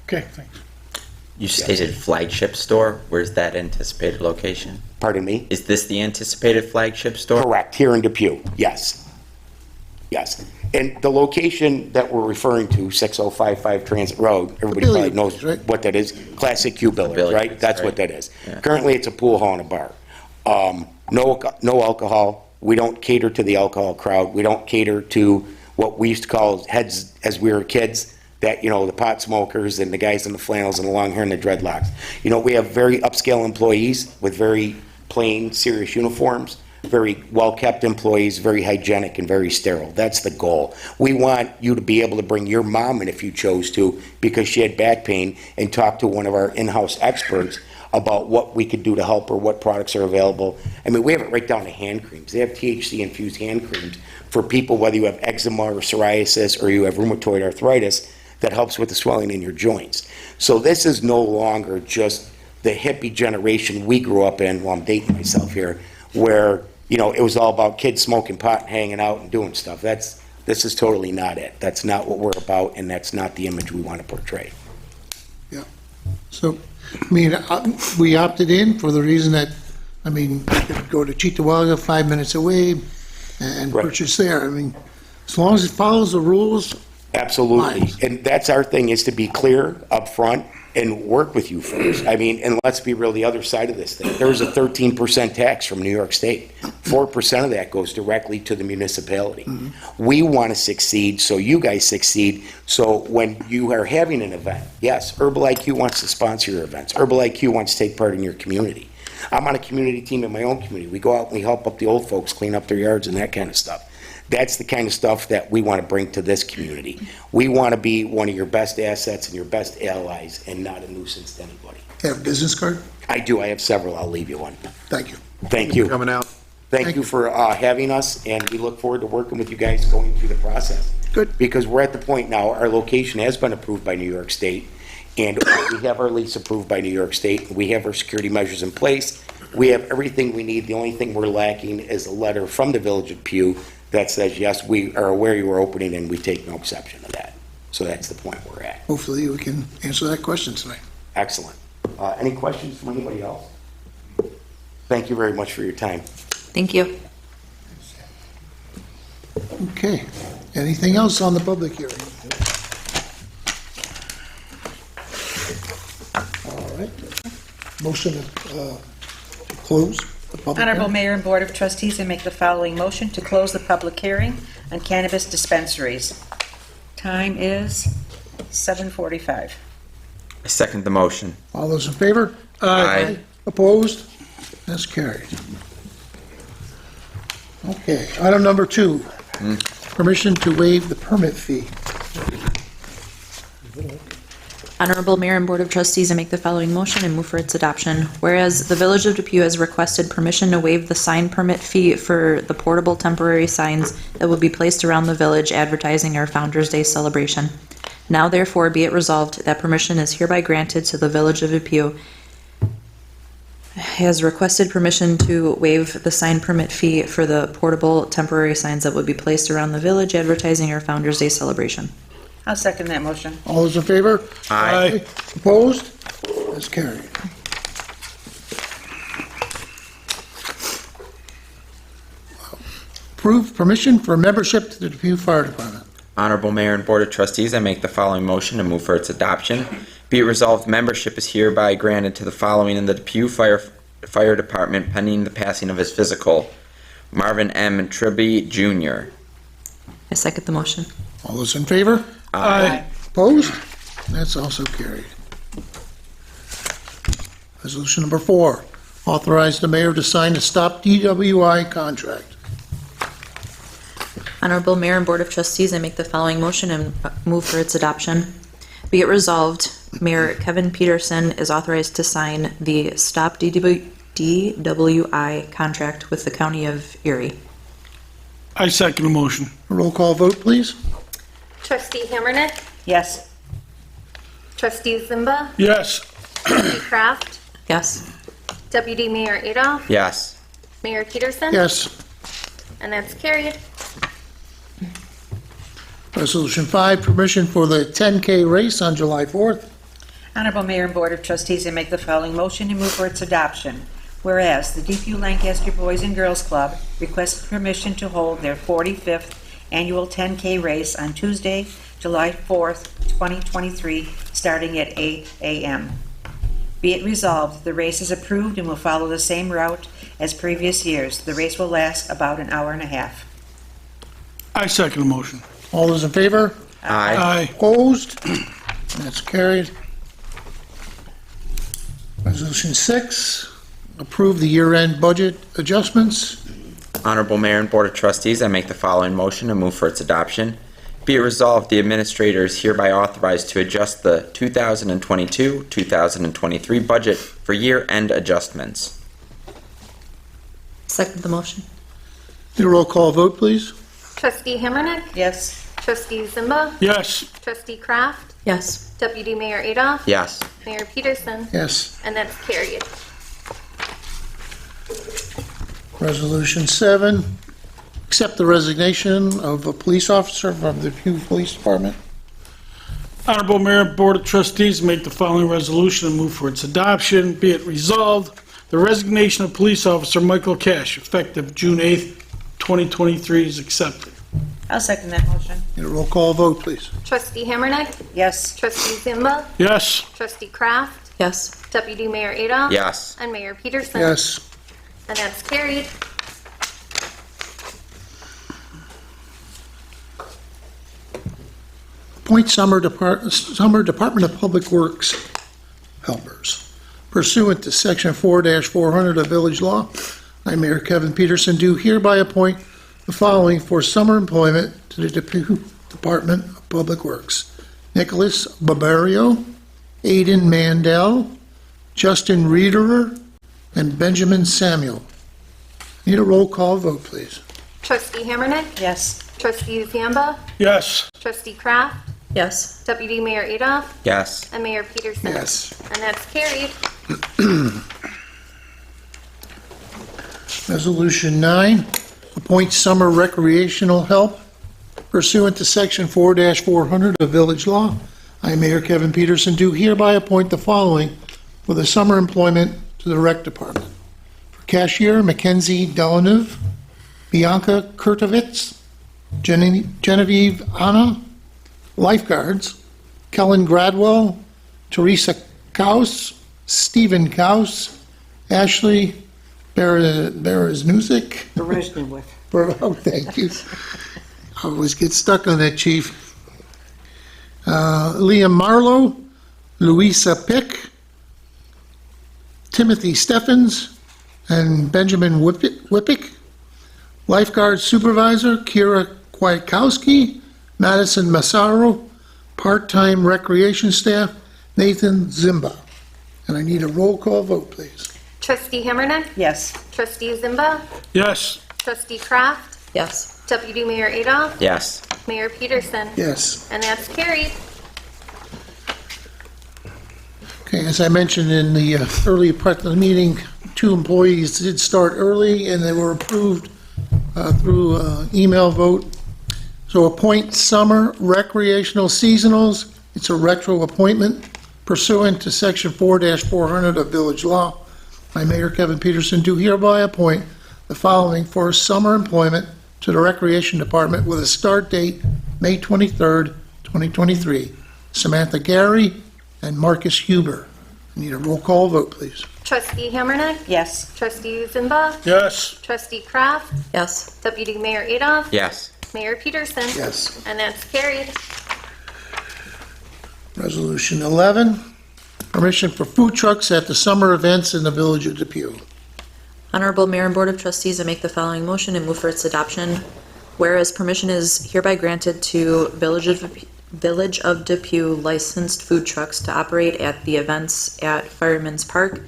Okay, thanks. You stated flagship store. Where's that anticipated location? Pardon me? Is this the anticipated flagship store? Correct, here in Depew, yes. Yes. And the location that we're referring to, 6055 Transit Road, everybody probably Billiard knows Bills, right? what that is. Classic Q Billiards, Billiards, right? That's right. what that is. Yeah. Currently, it's a pool hall and a bar. No alcohol. We don't cater to the alcohol crowd. We don't cater to what we used to call heads as we were kids, that, the pot smokers and the guys in the flannels and the long hair and the dreadlocks. We have very upscale employees with very plain, serious uniforms, very well-kept employees, very hygienic and very sterile. That's the goal. We want you to be able to bring your mom in if you chose to, because she had back pain, and talk to one of our in-house experts about what we could do to help her, what products are available. I mean, we have it right down to hand creams. They have THC-infused hand creams for people, whether you have eczema or psoriasis or you have rheumatoid arthritis, that helps with the swelling in your joints. So this is no longer just the hippie generation we grew up in, well, I'm dating myself here, where, it was all about kids smoking pot and hanging out and doing stuff. This is totally not it. That's not what we're about, and that's not the image we want to portray. So, we opted in for the reason that, you could go to Cheektowaga, 5 minutes away, and Right. purchase there. As long as it follows the rules. Absolutely. Nice. And that's our thing, is to be clear up front and work with you first. And let's be real, the other side of this thing. There's a 13% tax from New York State. 4% of that goes directly to the municipality. We want to succeed, so you guys succeed. So when you are having an event, yes, Herbal IQ wants to sponsor your events. Herbal IQ wants to take part in your community. I'm on a community team in my own community. We go out and we help up the old folks clean up their yards and that kind of stuff. That's the kind of stuff that we want to bring to this community. We want to be one of your best assets and your best allies, and not a nuisance to anybody. Have a business card? I do. I have several. I'll leave you one. Thank you. Thank you. Coming out. Thank you for having us, and we look forward to working with you guys going through the process. Good. Because we're at the point now, our location has been approved by New York State, and we have our lease approved by New York State. We have our security measures in place. We have everything we need. The only thing we're lacking is a letter from the Village of Depew that says, yes, we are aware you are opening, and we take no exception to that. So that's the point we're at. Hopefully we can answer that question tonight. Excellent. Any questions from anybody else? Thank you very much for your time. Thank you. Okay. Anything else on the public hearing? All right. Motion to close the public Honorable hearing. Mayor and Board of Trustees, I make the following motion to close the public hearing on cannabis dispensaries. Time is 7:45. I second the motion. All those in favor? Aye. Opposed? That's carried. Okay, item number 2, permission to waive the permit fee. Honorable Mayor and Board of Trustees, I make the following motion and move for its adoption. Whereas the Village of Depew has requested permission to waive the sign permit fee for the portable temporary signs that will be placed around the village advertising our Founder's Day celebration. Now therefore be it resolved that permission is hereby granted to the Village of Depew has requested permission to waive the sign permit fee for the portable temporary signs that would be placed around the village advertising our Founder's Day celebration. I'll second that motion. All those in favor? Aye. Opposed? That's carried. Approved permission for membership to the Depew Fire Department. Honorable Mayor and Board of Trustees, I make the following motion and move for its adoption. Be it resolved, membership is hereby granted to the following in the Depew Fire Department pending the passing of his physical. Marvin M. Tribby, Jr. I second the motion. All those in favor? Aye. Opposed? That's also carried. Resolution number 4, authorize the mayor to sign a stop DWI contract. Honorable Mayor and Board of Trustees, I make the following motion and move for its adoption. Be it resolved, Mayor Kevin Peterson is authorized to sign the Stop DWI contract with the County of Erie. I second the motion. Roll call vote, please. Trustee Hammernick, Yes. Trustee Zimba, Yes. Trustee Kraft, Yes. Deputy Mayor Adolph, Yes. Mayor Peterson. Yes. And that's carried. Resolution 5, permission for the 10K race on July 4th. Honorable Mayor and Board of Trustees, I make the following motion and move for its adoption. Whereas the Depew Lancaster Boys and Girls Club requested permission to hold their 45th annual 10K race on Tuesday, July 4th, 2023, starting at 8 a.m. Be it resolved, the race is approved and will follow the same route as previous years. The race will last about an hour and a half. I second the motion. All those in favor? Aye. Aye. Opposed? That's carried. Resolution 6, approve the year-end budget adjustments. Honorable Mayor and Board of Trustees, I make the following motion and move for its adoption. Be it resolved, the administrator is hereby authorized to adjust the 2022-2023 budget for year-end adjustments. Second the motion. Need a roll call vote, please. Trustee Hammernick, Yes. Trustee Zimba, Yes. Trustee Kraft, Yes. Deputy Mayor Adolph, Yes. Mayor Peterson. Yes. And that's carried. Resolution 7, accept the resignation of a police officer from the Depew Police Department. Honorable Mayor and Board of Trustees, make the following resolution and move for its adoption. Be it resolved, the resignation of Police Officer Michael Cash, effective June 8th, 2023, is accepted. I'll second that motion. Need a roll call vote, please. Trustee Hammernick, Yes. Trustee Zimba, Yes. Trustee Kraft, Yes. Deputy Mayor Adolph. Yes. And Mayor Peterson. Yes. And that's carried. Appoint Summer Department of Public Works helpers. Pursuant to Section 4-400 of Village Law, I, Mayor Kevin Peterson, do hereby appoint the following for summer employment to the Depew Department of Public Works: Nicholas Barbario, Aidan Mandel, Justin Reederer, and Benjamin Samuel. Need a roll call vote, please. Trustee Hammernick, Yes. Trustee Zamba, Yes. Trustee Kraft, Yes. Deputy Mayor Adolph, Yes. and Mayor Peterson. Yes. And that's carried. Resolution 9, appoint summer recreational help. Pursuant to Section 4-400 of Village Law, I, Mayor Kevin Peterson, do hereby appoint the following for the summer employment to the Rec Department. For cashier, Mackenzie Delanove, Bianca Kurtovitz, Genevieve Anna. Lifeguards, Kellen Gradwell, Teresa Kaus, Stephen Kaus, Ashley Bereznuzik. Oh, thank you. I always get stuck on that, Chief. Liam Marlowe, Louisa Pick, Timothy Steffens, and Benjamin Whippick. Lifeguard Supervisor, Kira Kwiatkowski, Madison Massaro. Part-time Recreation Staff, Nathan Zimba. And I need a roll call vote, please. Trustee Hammerneck? Yes. Trustee Zimba? Yes. Trustee Kraft? Yes. Deputy Mayor Adolph? Yes. Mayor Peterson? Yes. And that's carried. Okay, as I mentioned in the earlier part of the meeting, 2 employees did start early and they were approved through email vote. So appoint summer recreational seasonals. It's a retro appointment pursuant to Section 4-400 of Village Law. I, Mayor Kevin Peterson, do hereby appoint the following for summer employment to the Recreation Department with a start date May 23rd, 2023. Samantha Gary and Marcus Huber. I need a roll call vote, please. Trustee Hammerneck? Yes. Trustee Zimba? Yes. Trustee Kraft? Yes. Deputy Mayor Adolph? Yes. Mayor Peterson? Yes. And that's carried. Resolution 11, permission for food trucks at the summer events in the Village of Depew. Honorable Mayor and Board of Trustees, I make the following motion and move for its adoption. Whereas permission is hereby granted to Village of Depew licensed food trucks to operate at the events at Fireman's Park,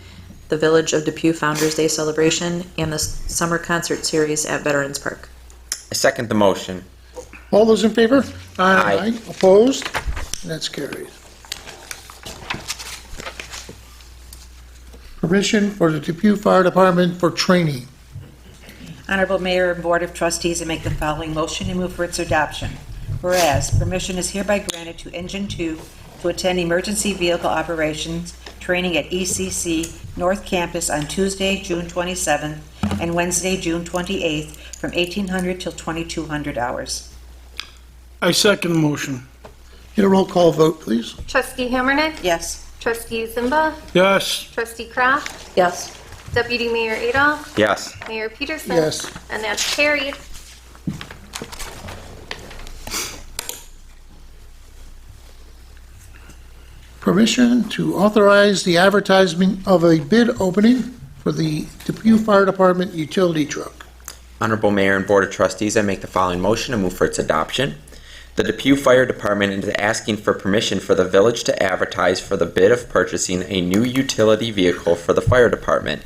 the Village of Depew Founder's Day celebration, and the summer concert series at Veterans Park. I second the motion. All those in favor? Aye. Opposed? That's carried. Permission for the Depew Fire Department for training. Honorable Mayor and Board of Trustees, I make the following motion and move for its adoption. Whereas permission is hereby granted to Engine 2 to attend emergency vehicle operations training at ECC North Campus on Tuesday, June 27th and Wednesday, June 28th from 1800 till 2200 hours. I second the motion. Get a roll call vote, please. Trustee Hammerneck? Yes. Trustee Zimba? Yes. Trustee Kraft? Yes. Deputy Mayor Adolph? Yes. Mayor Peterson? Yes. And that's carried. Permission to authorize the advertisement of a bid opening for the Depew Fire Department utility truck. Honorable Mayor and Board of Trustees, I make the following motion and move for its adoption. The Depew Fire Department is asking for permission for the village to advertise for the bid of purchasing a new utility vehicle for the fire department.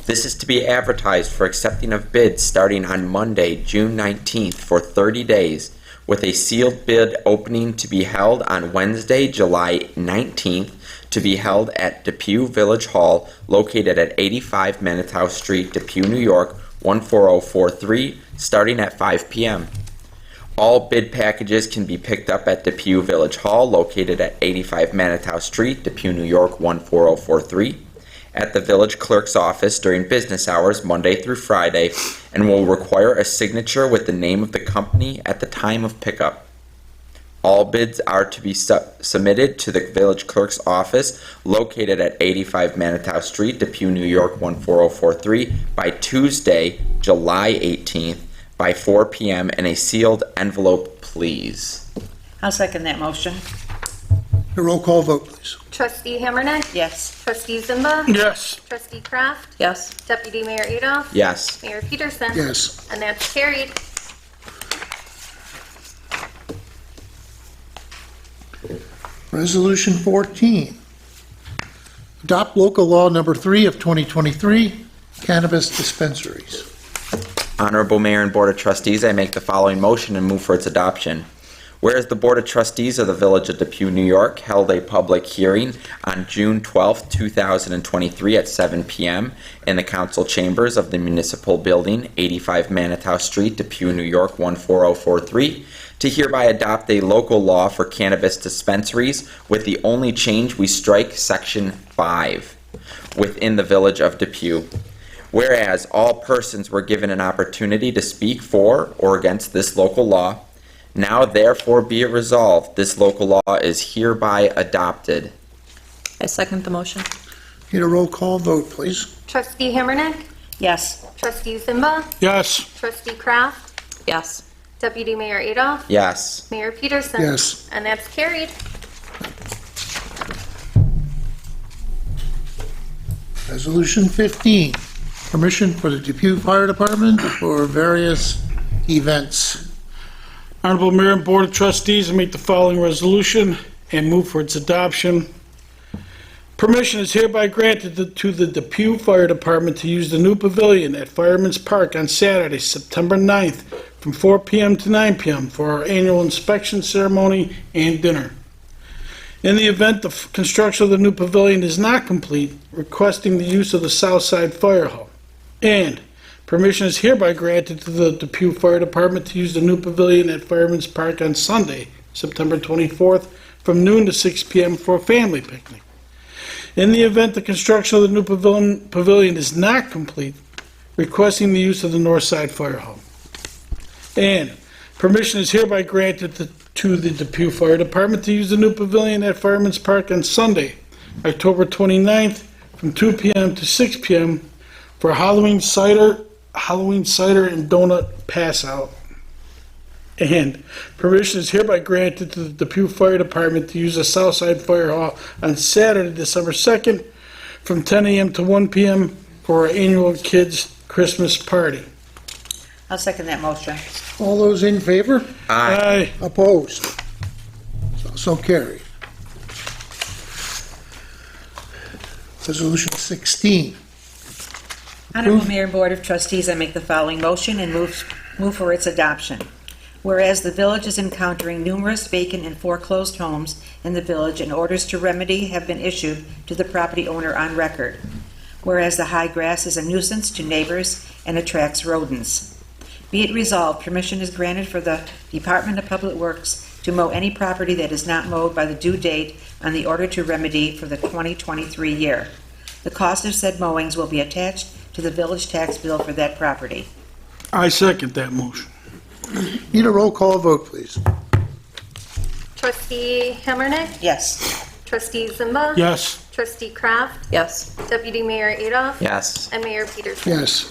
This is to be advertised for accepting of bids starting on Monday, June 19th for 30 days, with a sealed bid opening to be held on Wednesday, July 19th, to be held at Depew Village Hall, located at 85 Manitow Street, Depew, New York, 14043, starting at 5 p.m. All bid packages can be picked up at Depew Village Hall, located at 85 Manitow Street, Depew, New York, 14043, at the village clerk's office during business hours, Monday through Friday, and will require a signature with the name of the company at the time of pickup. All bids are to be submitted to the village clerk's office, located at 85 Manitow Street, Depew, New York, 14043, by Tuesday, July 18th, by 4 p.m. in a sealed envelope, please. I'll second that motion. A roll call vote, please. Trustee Hammerneck? Yes. Trustee Zimba? Yes. Trustee Kraft? Yes. Deputy Mayor Adolph? Yes. Mayor Peterson? Yes. And that's carried. Resolution 14. Adopt local law number 3 of 2023, cannabis dispensaries. Honorable Mayor and Board of Trustees, I make the following motion and move for its adoption. Whereas the Board of Trustees of the Village of Depew, New York held a public hearing on June 12, 2023 at 7 p.m. in the council chambers of the municipal building, 85 Manitow Street, Depew, New York, 14043, to hereby adopt a local law for cannabis dispensaries, with the only change we strike Section 5 within the Village of Depew. Whereas all persons were given an opportunity to speak for or against this local law, now therefore be it resolved, this local law is hereby adopted. I second the motion. Need a roll call vote, please. Trustee Hammerneck, Yes. Trustee Zimba, Yes. Trustee Kraft, Yes. Deputy Mayor Adolph, Yes. Mayor Peterson. Yes. And that's carried. Resolution 15, permission for the Depew Fire Department for various events. Honorable Mayor and Board of Trustees, I make the following resolution and move for its adoption. Permission is hereby granted to the Depew Fire Department to use the new pavilion at Fireman's Park on Saturday, September 9th, from 4 p.m. to 9 p.m. for our annual inspection ceremony and dinner. In the event the construction of the new pavilion is not complete, requesting the use of the South Side Fire Hall. And permission is hereby granted to the Depew Fire Department to use the new pavilion at Fireman's Park on Sunday, September 24th, from noon to 6 p.m. for a family picnic. In the event the construction of the new pavilion is not complete, requesting the use of the North Side Fire Hall. And permission is hereby granted to the Depew Fire Department to use the new pavilion at Fireman's Park on Sunday, October 29th, from 2 p.m. to 6 p.m. for Halloween cider and donut pass out. And permission is hereby granted to the Depew Fire Department to use the Southside Fire Hall on Saturday, December 2nd, from 10 a.m. to 1 p.m. for our annual kids' Christmas party. I'll second that motion. All those in favor? Aye. Opposed? So carried. Resolution 16, Honorable Mayor and Board of Trustees, I make the following motion and move for its adoption. Whereas the village is encountering numerous vacant and foreclosed homes in the village and orders to remedy have been issued to the property owner on record. Whereas the high grass is a nuisance to neighbors and attracts rodents. Be it resolved, permission is granted for the Department of Public Works to mow any property that is not mowed by the due date on the order to remedy for the 2023 year. The cost of said mowings will be attached to the village tax bill for that property. I second that motion. need a roll call vote, please. Trustee Hammerneck, Yes. Trustee Zimba, Yes. Trustee Kraft, Yes. Deputy Mayor Adolph, Yes. and Mayor Peterson. Yes.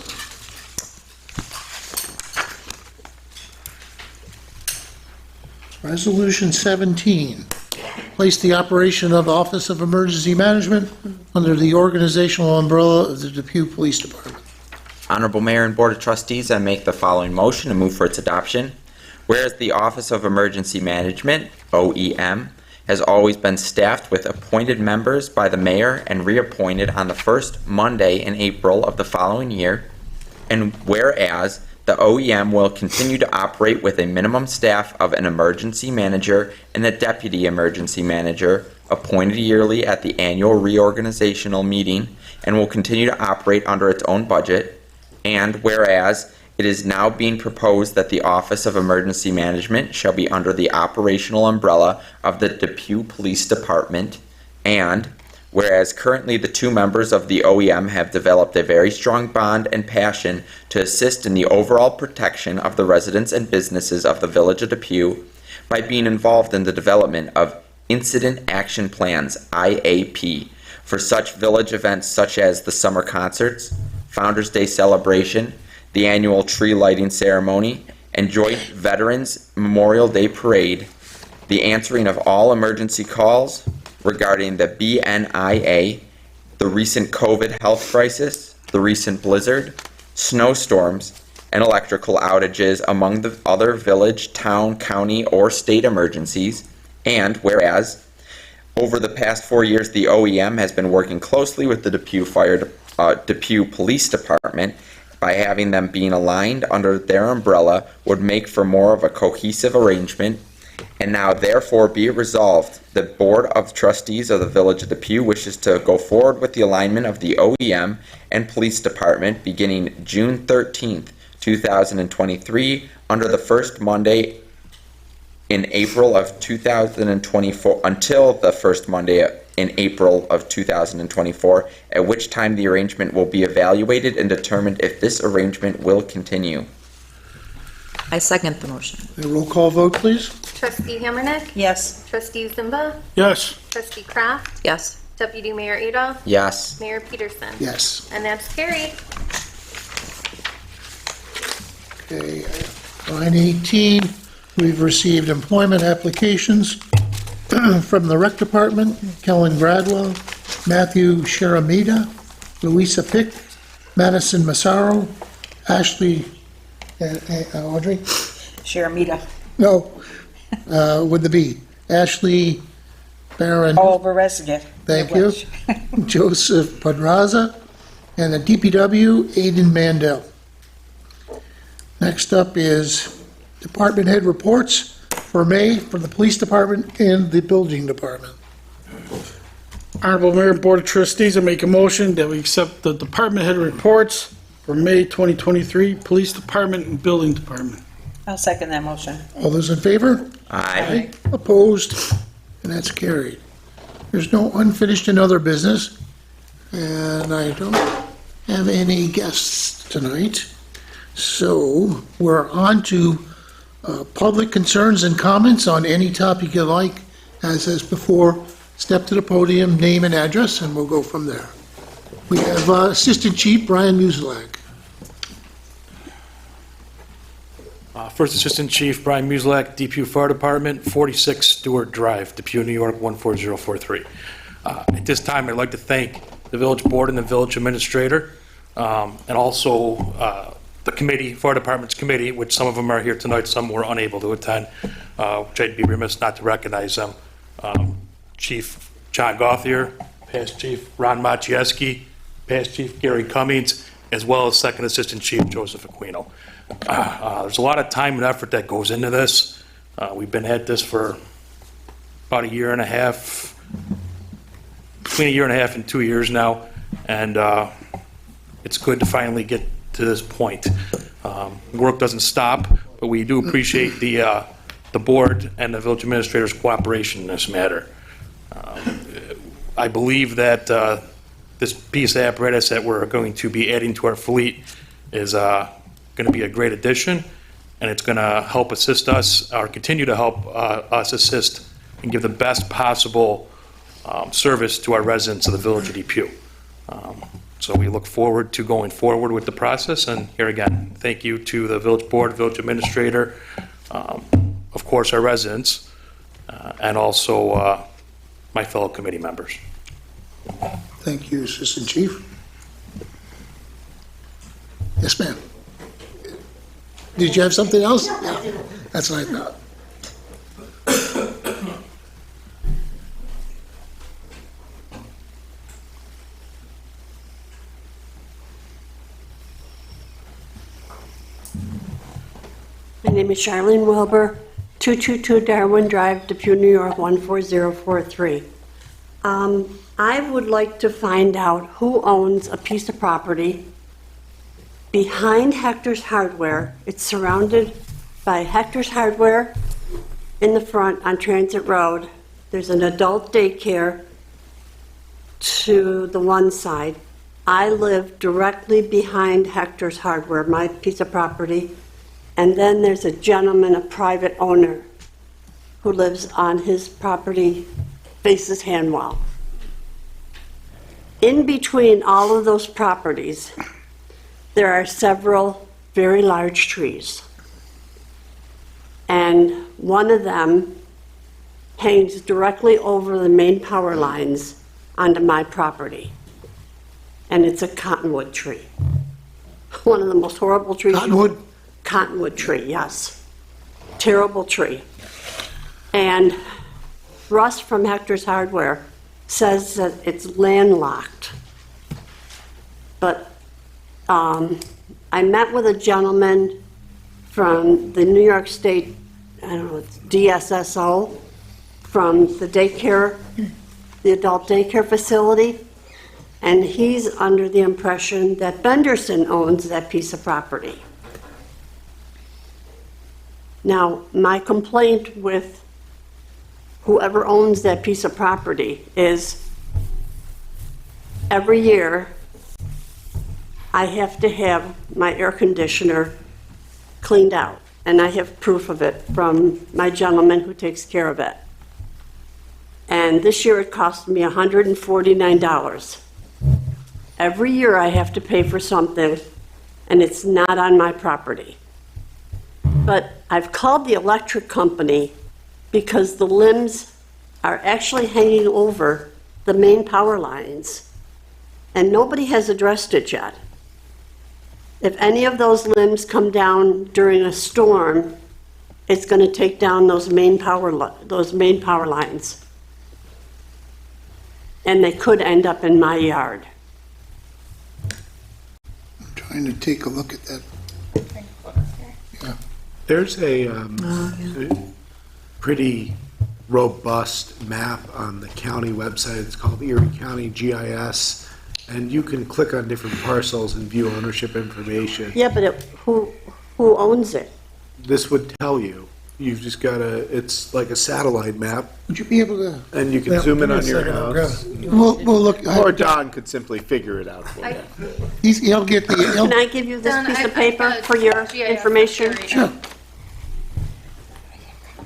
Resolution 17, place the operation of the Office of Emergency Management under the organizational umbrella of the Depew Police Department. Honorable Mayor and Board of Trustees, I make the following motion and move for its adoption. Whereas the Office of Emergency Management, OEM, has always been staffed with appointed members by the mayor and reappointed on the first Monday in April of the following year, and whereas the OEM will continue to operate with a minimum staff of an emergency manager and a deputy emergency manager appointed yearly at the annual reorganizational meeting and will continue to operate under its own budget, and whereas it is now being proposed that the Office of Emergency Management shall be under the operational umbrella of the Depew Police Department, and whereas currently the two members of the OEM have developed a very strong bond and passion to assist in the overall protection of the residents and businesses of the Village of Depew by being involved in the development of Incident Action Plans, IAP, for such village events such as the summer concerts, Founders Day celebration, the annual tree lighting ceremony, and joint Veterans Memorial Day Parade, the answering of all emergency calls regarding the BNIA, the recent COVID health crisis, the recent blizzard, snowstorms, and electrical outages among the other village, town, county, or state emergencies, and whereas over the past 4 years the OEM has been working closely with the Depew Police Department by having them being aligned under their umbrella would make for more of a cohesive arrangement. And now therefore be it resolved, the Board of Trustees of the Village of Depew wishes to go forward with the alignment of the OEM and Police Department beginning June 13th, 2023 under the first Monday in April of 2024 until the first Monday in April of 2024, at which time the arrangement will be evaluated and determined if this arrangement will continue. I second the motion. A roll call vote, please. Trustee Hammerneck, Yes. Trustee Zimba, Yes. Trustee Kraft, Yes. Deputy Mayor Adolph. Yes. Mayor Peterson. Yes. And that's carried. Okay, line 18, we've received employment applications from the Rec Department, Kellen Gradwell, Matthew Sharamita, Louisa Pick, Madison Massaro, Ashley, Audrey? Sharamita. No, with the B. Ashley Barron. Oh, Bereskin. Thank you. Joseph Pedraza, and the DPW, Aiden Mandel. Next up is department head reports for May for the police department and the building department. Honorable Mayor and Board of Trustees, I make a motion that we accept the department head reports for May 2023, Police Department and Building Department. I'll second that motion. All those in favor? Aye. Opposed? And that's carried. There's no unfinished and other business, and I don't have any guests tonight. So we're on to public concerns and comments on any topic you like. As before, step to the podium, name and address, and we'll go from there. We have Assistant Chief Brian Musilak. First Assistant Chief Brian Musilak, Depew Fire Department, 46 Stewart Drive, Depew, New York, 14043. At this time, I'd like to thank the Village Board and the Village Administrator, and also the committee, Fire Department's committee, which some of them are here tonight, some were unable to attend, which I'd be remiss not to recognize them. Chief John Gauthier, past Chief Ron Machieski, past Chief Gary Cummings, as well as Second Assistant Chief Joseph Aquino. There's a lot of time and effort that goes into this. We've been at this for about a year and a half, between a year and a half and 2 years now, and it's good to finally get to this point. Work doesn't stop, but we do appreciate the board and the village administrator's cooperation in this matter. I believe that this piece of apparatus that we're going to be adding to our fleet is going to be a great addition, and it's going to help assist us, or continue to help us assist and give the best possible service to our residents of the village of Depew. So we look forward to going forward with the process, and here again, thank you to the village board, village administrator, of course our residents, and also my fellow committee members. Thank you, Assistant Chief. Yes, ma'am. Did you have something else? Yeah, that's what I thought. My name is Charlene Wilbur, 222 Darwin Drive, Depew, New York, 14043. I would like to find out who owns a piece of property behind Hector's Hardware. It's surrounded by Hector's Hardware in the front on Transit Road. There's an adult daycare to the one side. I live directly behind Hector's Hardware, my piece of property. And then there's a gentleman, a private owner, who lives on his property, faces Hanwell. In between all of those properties, there are several very large trees. And one of them hangs directly over the main power lines onto my property. And it's a cottonwood tree. One of the most horrible trees. Cottonwood? Cottonwood tree, yes. Terrible tree. And Russ from Hector's Hardware says that it's landlocked. But I met with a gentleman from the New York State, I don't know, it's DSSO, from the daycare, the adult daycare facility, and he's under the impression that Benderson owns that piece of property. Now, my complaint with whoever owns that piece of property is every year I have to have my air conditioner cleaned out, and I have proof of it from my gentleman who takes care of it. And And this year it cost me $149. Every year I have to pay for something, and it's not on my property. But I've called the electric company because the limbs are actually hanging over the main power lines, and nobody has addressed it yet. If any of those limbs come down during a storm, it's going to take down those main power lines. And they could end up in my yard. I'm trying to take a look at that. There's a pretty robust map on the county website. It's called Erie County GIS, and you can click on different parcels and view ownership information. Yeah, but who owns it? This would tell you. You've just got it's like a satellite map, Would you be able to? and you can zoom in on your house. We'll look. Or Don could simply figure it out for you. He'll get the. Can I give you this Don, piece of I've paper got for your GIS information? right Sure. now.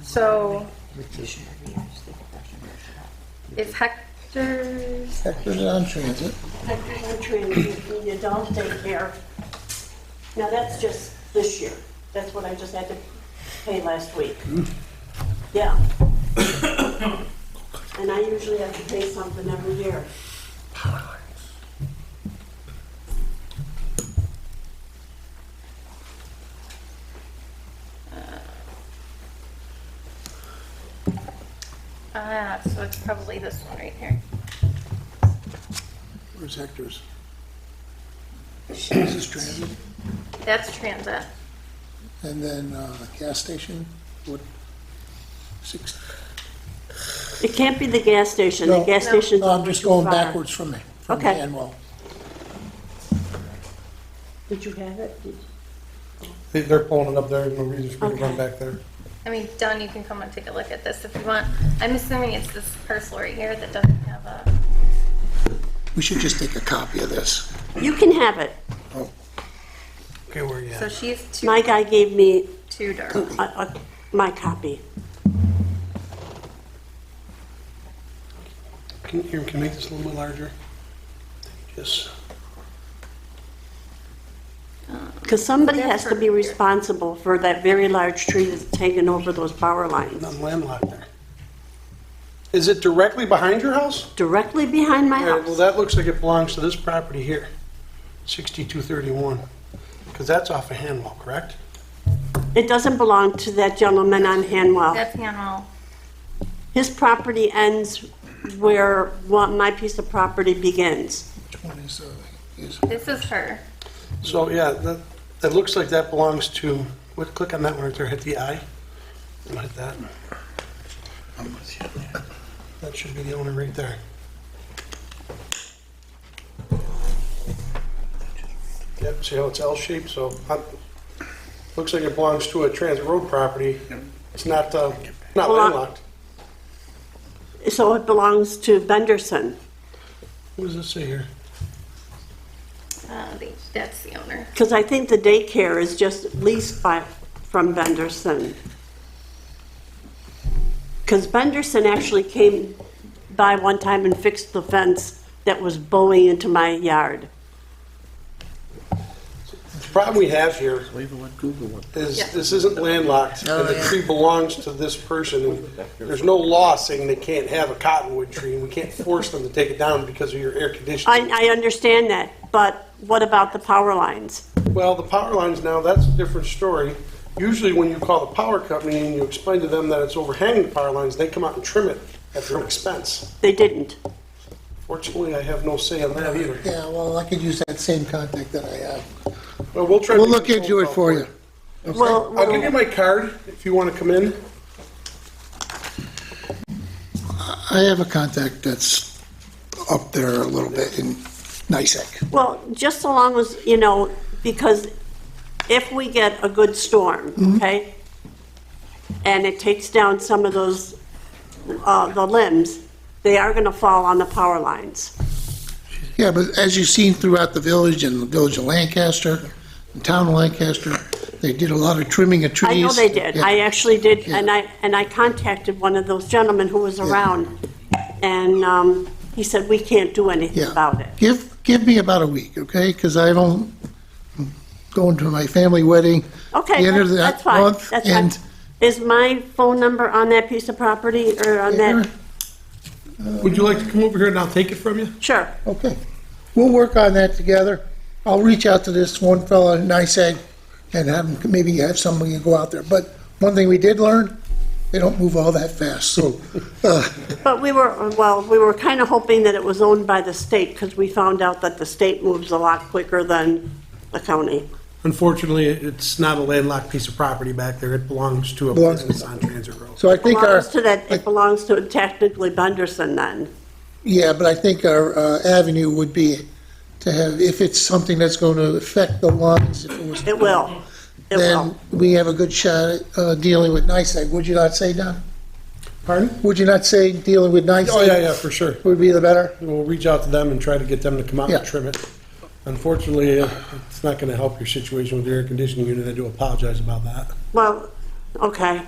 So, it's hectares, Hector's on transit. Hector's on transit, the adult daycare. Now, that's just this year. That's what I just had to pay last week. Yeah. And I usually have to pay something every year. so it's probably this one right here. Where's Hector's? This is transit. That's transit. And then gas station, what, 6? It can't be the gas station. The No. gas station's No, I'm over just too going far. backwards from Okay. Hanwell. Did you have it? They're pulling it up there, no reason for me to run back there. I mean, Don, you can come and take a look at this if you want. I'm assuming it's this parcel right here that doesn't have a, We should just take a copy of this. You can have it. Okay, where you so at? she's two, My guy gave me two Darwin. my copy. Can you make this a little bit larger? Just, Because somebody has to be responsible for that very large tree that's hanging over those power lines. nothing landlocked there. Is it directly behind your house? Directly behind my All right, well, house. that looks like it belongs to this property here, 6231, because that's off of Hanwell, correct? It doesn't belong to that gentleman on Hanwell. That's Hanwell. His property ends where my piece of property begins. Which one is This is her. So, yeah, that looks like that belongs to, click on that one right there, hit the I. And hit that. That should be the owner right there. Yep, see how it's L-shaped, so, looks like it belongs to a transit road property. It's not landlocked. So it belongs to Benderson. What does it say here? That's the owner. Because I think the daycare is just leased from Benderson. Because Benderson actually came by one time and fixed the fence that was bowing into my yard. The problem we have here is this isn't landlocked, and the tree belongs to this person. And there's no law saying they can't have a cottonwood tree, and we can't force them to take it down because of your air conditioning. I understand that, but what about the power lines? Well, the power lines now, that's a different story. Usually when you call the power company and you explain to them that it's overhanging the power lines, they come out and trim it at their own expense. They didn't. Fortunately, I have no say on that either. Yeah, well, I could use that same contact that I have. Well, we'll try. to We'll make look a phone into it call for you. Well, I'll give you my card if you want to come in. I have a contact that's up there a little bit in NICEC. well, just so long as, because if we get a good storm, okay, and it takes down some of those, the limbs, they are going to fall on the power lines. Yeah, but as you've seen throughout the village and the village of Lancaster, the town of Lancaster, they did a lot of trimming of trees. I know they did. Yeah. I actually did, Yeah. and I contacted one of those gentlemen who was around. and he said, we can't do anything Yeah. about it. Give me about a week, okay? Because I don't, going to my family wedding. Okay, the end of that's that fine, month, that's fine. and Is my phone number on that piece of property, or on that? Would you like to come over here and I'll take it from you? Sure. Okay, we'll work on that together. I'll reach out to this one fella in NICEAG and maybe have somebody go out there. But one thing we did learn, they don't move all that fast, so, But we were kind of hoping that it was owned by the state, because we found out that the state moves a lot quicker than the county. Unfortunately, it's not a landlocked piece of property back there. It belongs to a Belongs- business on Transit Road. so I think our, It belongs to technically Benderson then. yeah, but I think our avenue would be to have, if it's something that's going to affect the lines, if it was. It will. It Then will. we have a good shot at dealing with NICEAG, would you not say, Don? Pardon? Would you not say dealing with NICEAG? Oh, yeah, for sure. Would be the better? We'll reach out to them and try to get them to come out Yeah. and trim it. Unfortunately, it's not going to help your situation with the air conditioning unit. I do apologize about that. Well, okay.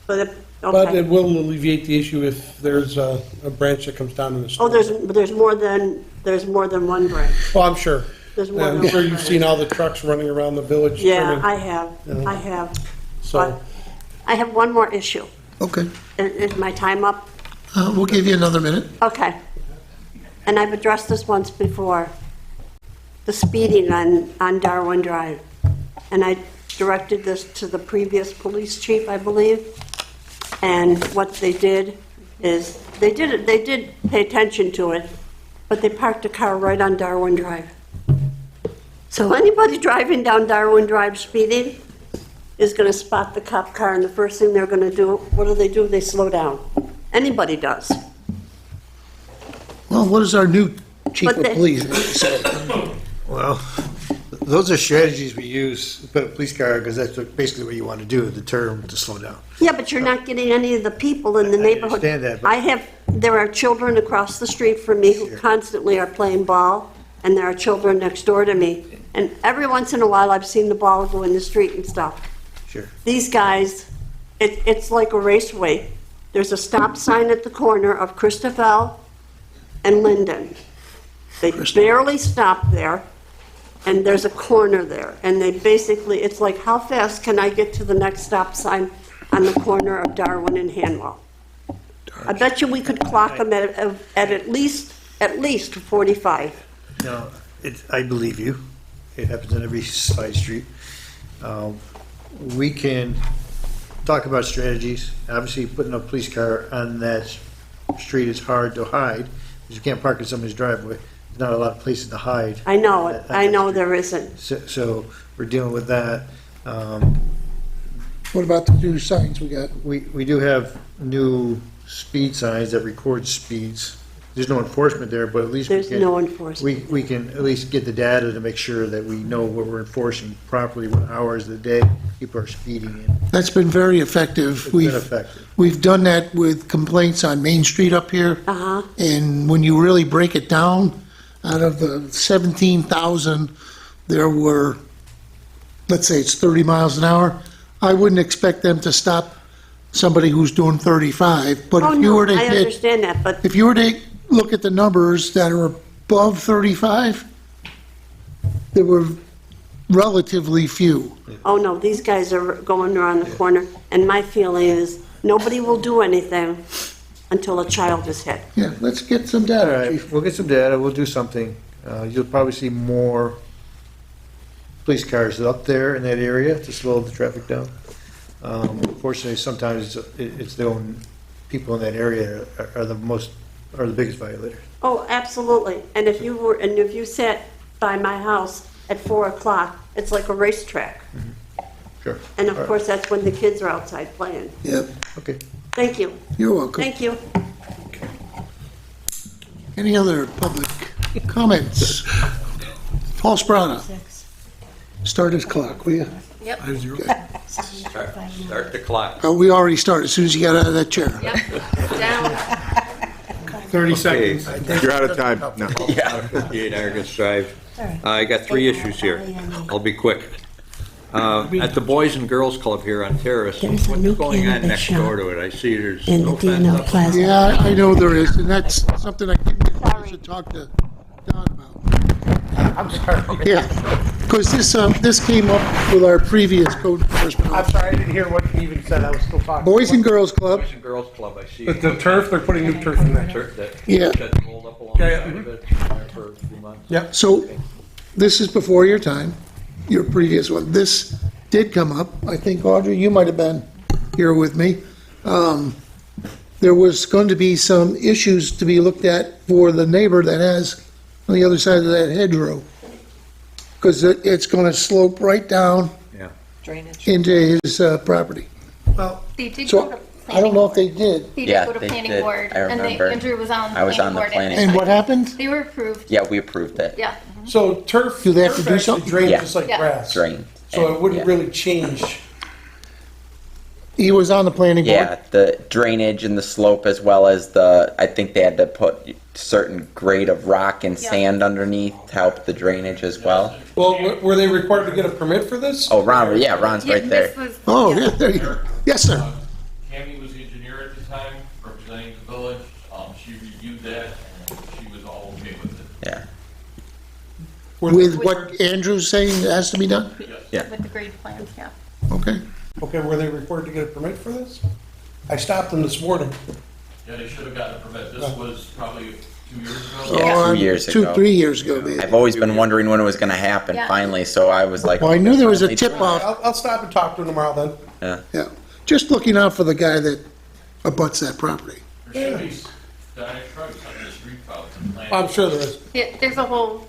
But, But okay. it will alleviate the issue if there's a branch that comes down in the Oh, storm. there's more than one branch. Well, I'm sure. There's more I'm than sure one you've branch. seen all the trucks running around the village Yeah, trimming. I have. Yeah. I have. So, But I have one more issue. Okay, Is my time up? we'll give you another minute. Okay. And I've addressed this once before. The speeding on Darwin Drive. And I directed this to the previous police chief, I believe. And what they did is, they did pay attention to it, but they parked a car right on Darwin Drive. So anybody driving down Darwin Drive speeding is gonna spot the cop car, and the first thing they're gonna do, what do? They slow down. Anybody does. Well, what does our new chief But of they- police say? Well, those are strategies we use to put a police car, because that's basically what you want to do, deter them to slow down. Yeah, but you're not getting any of the people in the neighborhood. understand that, but- There are children across the street from me who constantly are playing ball, and there are children next door to me. And every once in a while, I've seen the ball go in the street and stuff. Sure. These guys, it's like a raceway. There's a stop sign at the corner of Christopher and Linden. They barely stop there, and there's a corner there. And they basically, it's like, how fast can I get to the next stop sign on the corner of Darwin and Hanwell? I bet you we could clock them at least 45. No, I believe you. It happens on every side street. We can talk about strategies. Obviously, putting a police car on that street is hard to hide, because you can't park in somebody's driveway. There's not a lot of places to hide. I know it. I know there isn't. So we're dealing with that. What about the new signs we got? We do have new speed signs that record speeds. There's no enforcement there, but at least There's no enforcement. we can at least get the data to make sure that we know what we're enforcing properly, what hours of the day people are speeding in. That's been very effective. It's been effective. We've done that with complaints on Main Street up here. Uh-huh. And when you really break it down, out of the 17,000, there were, let's say it's 30 miles an hour. I wouldn't expect them to stop somebody who's doing 35, but Oh, if you no, were to I hit, understand that, but if you were to look at the numbers that are above 35, there were relatively few. oh no, these guys are going around the corner, and my feeling is, nobody will do anything until a child is hit. Yeah, let's get some All data, right, chief. we'll get some data, we'll do something. You'll probably see more police cars up there in that area to slow the traffic down. Unfortunately, sometimes it's the own people in that area are the biggest violators. Oh, absolutely. And if you sat by my house at 4 o'clock, it's like a racetrack. Sure. And All of right. course, that's when the kids are outside playing. Yep, Okay. Thank you. you're welcome. Thank you. Any other public comments? Paul Sprana, start his clock, will you? Yep. Start the clock. Oh, we already started, as soon as you got out of that chair. Yep. Down. 30 Okay. seconds. You're out of time. No. Yeah, 58 Argus Drive. I got 3 issues here. I'll be quick. At the Boys and Girls Club here on Terrace, There's a what's new going on cannabis next shop door to it? I see there's in the no fence DNO up. Plaza. Yeah, I know there is, and that's something I think we should talk to Don about. I'm sorry. Yeah, because this came up with our previous code enforcement I'm officer. sorry, I didn't hear what you even said, I was still talking. Boys and Girls Club, Boys and Girls Club, I see. The turf, they're putting new turf in there. That Yeah. that's rolled up alongside of it for a few months. Yep. so this is before your time, your previous one. This did come up, I think, Audrey, you might have been here with me. There was going to be some issues to be looked at for the neighbor that has on the other side of that hedgerow. Because it's going to slope right down Yeah. Drainage. into his property. They did So, go to I don't know if planning they did. board. They Yeah, did go to they planning did. board, I and remember. Andrew was on the I was on planning the board. planning And what happened? They were approved. Yeah, we approved it. Yeah. So turf, Do they have to turf do actually something? drains Yeah. just like Yeah. grass. Drain. So it wouldn't Yeah. really change. He was on the planning board? Yeah, the drainage and the slope as well as I think they had to put certain grade of rock and Yeah. sand underneath to help the drainage as well. Well, were they required to get a permit for this? Oh, Ron's Yeah, right there. this was. Oh, yeah, there you go. Yes, sir. Tammy was the engineer at the time, representing the village. She reviewed that, and she was all okay with it. Yeah. With what Andrew's saying has to be done? Yeah. With the grade plans, yeah. Okay. Okay, were they required to get a permit for this? I stopped them this morning. Yeah, they should have gotten a permit. This was probably 2 years ago. Yeah, Oh, 2 years ago. 3 years ago, maybe. I've always been wondering when it was going to happen Yeah. finally, so I was like. Well, I knew there was a finally tip doing it. off. I'll stop and talk to them tomorrow then. Yeah. Just looking out for the guy that abuts that property. There should be Diet trucks on the street route. I'm sure there is. Yeah, there's the whole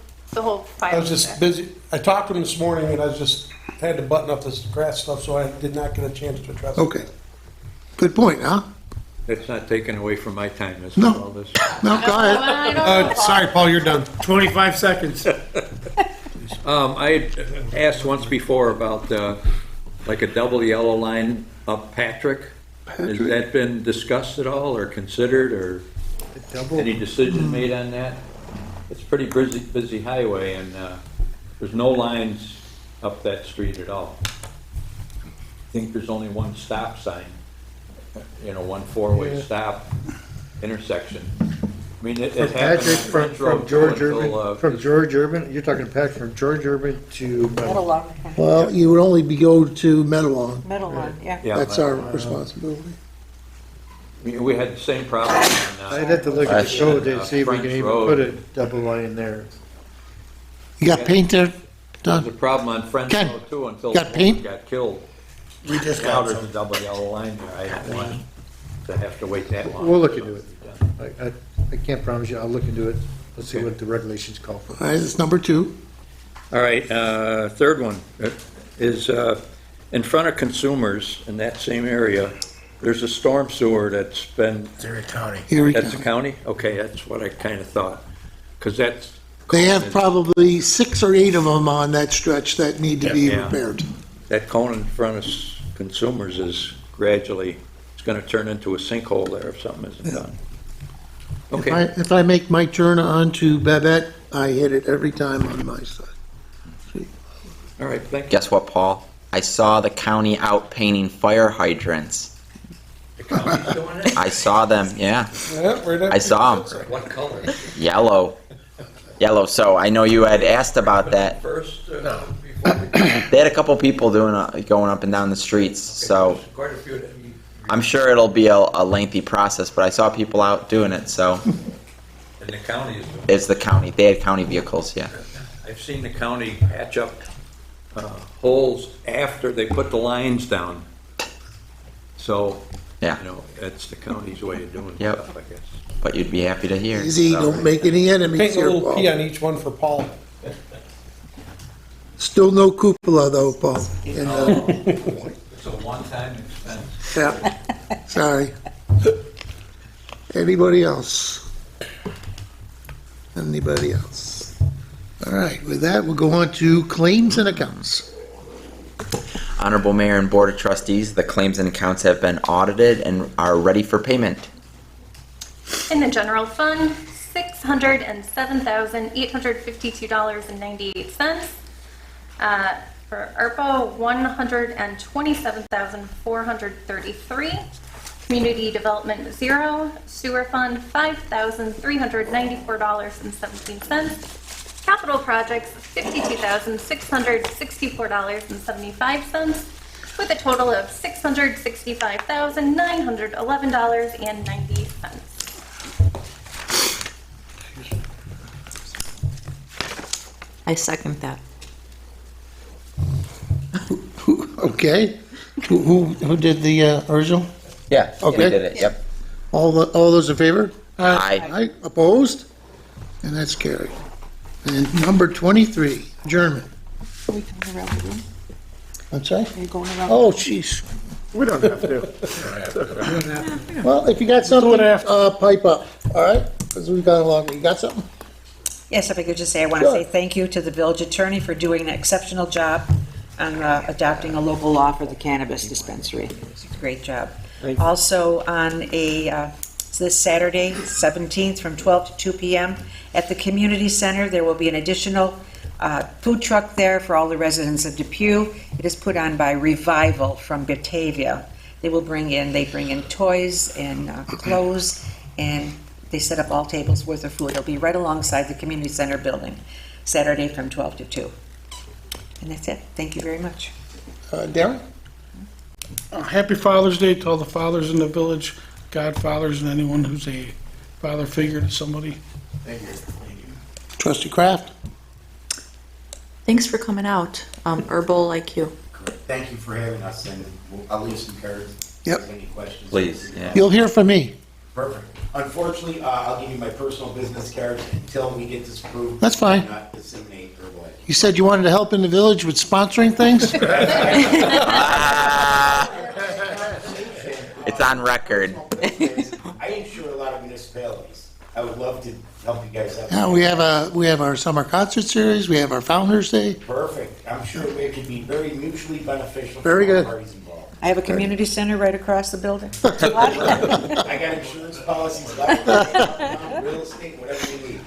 file. I was just there. busy. I talked to them this morning and I just had to button up this grass stuff, so I did not get a chance to address it. Okay. Good point, huh? It's not taken away from my time, is No. all this? No, go ahead. I don't know. Sorry, Paul, you're done. 25 seconds. I had asked once before about, like a double yellow line up Patrick. Has that been discussed at all, or considered, or any decision made on that? It's a pretty busy highway, and there's no lines up that street at all. I think there's only one stop sign, one four-way stop intersection. I mean, it From happened Patrick, on French from Road too George until, Urban, from George Urban, you're talking Patrick from George Urban to, Well, you would only go to Meadowlawn. Middle one, yeah. yeah, That's our responsibility. we had the same problem on, I'd have to look at the code to see if we French can even Road. put a double line there. You got paint there, There's a Don? problem on French Ken, Road too until got the paint? woman got killed. We just Now got there's some. a double yellow line there. I don't want to have to wait that long. We'll look into it. I can't promise you, I'll look into it. Let's see what the regulations call for. All right, that's number 2. All right, third one is in front of consumers in that same area, there's a storm sewer that's been, Erie County. Erie that's the County. county? Okay, that's what I kind of thought. Because that's. They have probably 6 or 8 of them on that stretch that need to be Yeah. repaired. That cone in front of consumers is gradually, it's going to turn into a sinkhole there if something isn't done. Okay. If I make my turn onto Babette, I hit it every time on my side. All right, thank you. Guess what, Paul? I saw the county out painting fire hydrants. The county's doing it? I saw them, yeah. Yeah, right up. I saw them. What color? Yellow. Yellow. So I know you had asked about that. First, before we They had a couple people going up and down the streets. So quite a few that I'm sure it'll be a lengthy process, but I saw people out doing it. So in the county is doing it. it's the county. They had county vehicles, yeah. I've seen the county patch up holes after they put the lines down. So, Yeah. that's the county's way of doing Yep. stuff, I guess. But you'd be happy to hear. Easy, don't make any enemies Paint a here, little P Paul. on each one for Paul. Still no cupola though, Paul. It's a one-time expense. Yeah, sorry. Anybody else? Anybody else? All right, with that, we'll go on to claims and accounts. Honorable Mayor and Board of Trustees, the claims and accounts have been audited and are ready for payment. In the general fund, $607,852.98. For ARPA, $127,433. Community Development, 0. Sewer Fund, $5,394.17. Capital Projects, $52,664.75, with a total of $665,911.90. I second that. Okay. Who did the original? Yeah, we Okay. did it, yep. All those in favor? Aye. Aye, opposed? And that's carried. And number 23, German. Are we going around the room? I'm sorry? Are you going around? Oh, jeez. We don't have to. Well, if you got something, pipe up, all right? Because we've got a long, you got something? Yes, if I could just say, I want to Sure. say thank you to the village attorney for doing an exceptional job on adopting a local law for the cannabis dispensary. It's a great job. Also, on this Saturday, 17th, from 12 to 2 p.m., at the community center, there will be an additional food truck there for all the residents of Depew. It is put on by Revival from Batavia. They bring in toys and clothes, and they set up all tables worth of food. It'll be right alongside the community center building, Saturday from 12 to 2. And that's it. Thank you very much. Darren? Happy Father's Day to all the fathers in the village, godfathers, and anyone who's a father figure to somebody. Thank you. Trustee Kraft? Thanks for coming out. Herbal IQ. Thank you for having us, and I'll leave some cards. Yep. Any questions? Please, yeah. You'll hear from me. Perfect. Unfortunately, I'll give you my personal business cards until we get this approved. That's fine. Not disseminate or what. You said you wanted to help in the village with sponsoring things? It's on record. I insure a lot of municipalities. I would love to help you guys out. Yeah, we have our summer concert series, we have our Founder's Day. Perfect. I'm sure it could be very mutually beneficial. Very for all good. parties involved. I have a community center right across the building. I got insurance policies, life, real estate, whatever you need.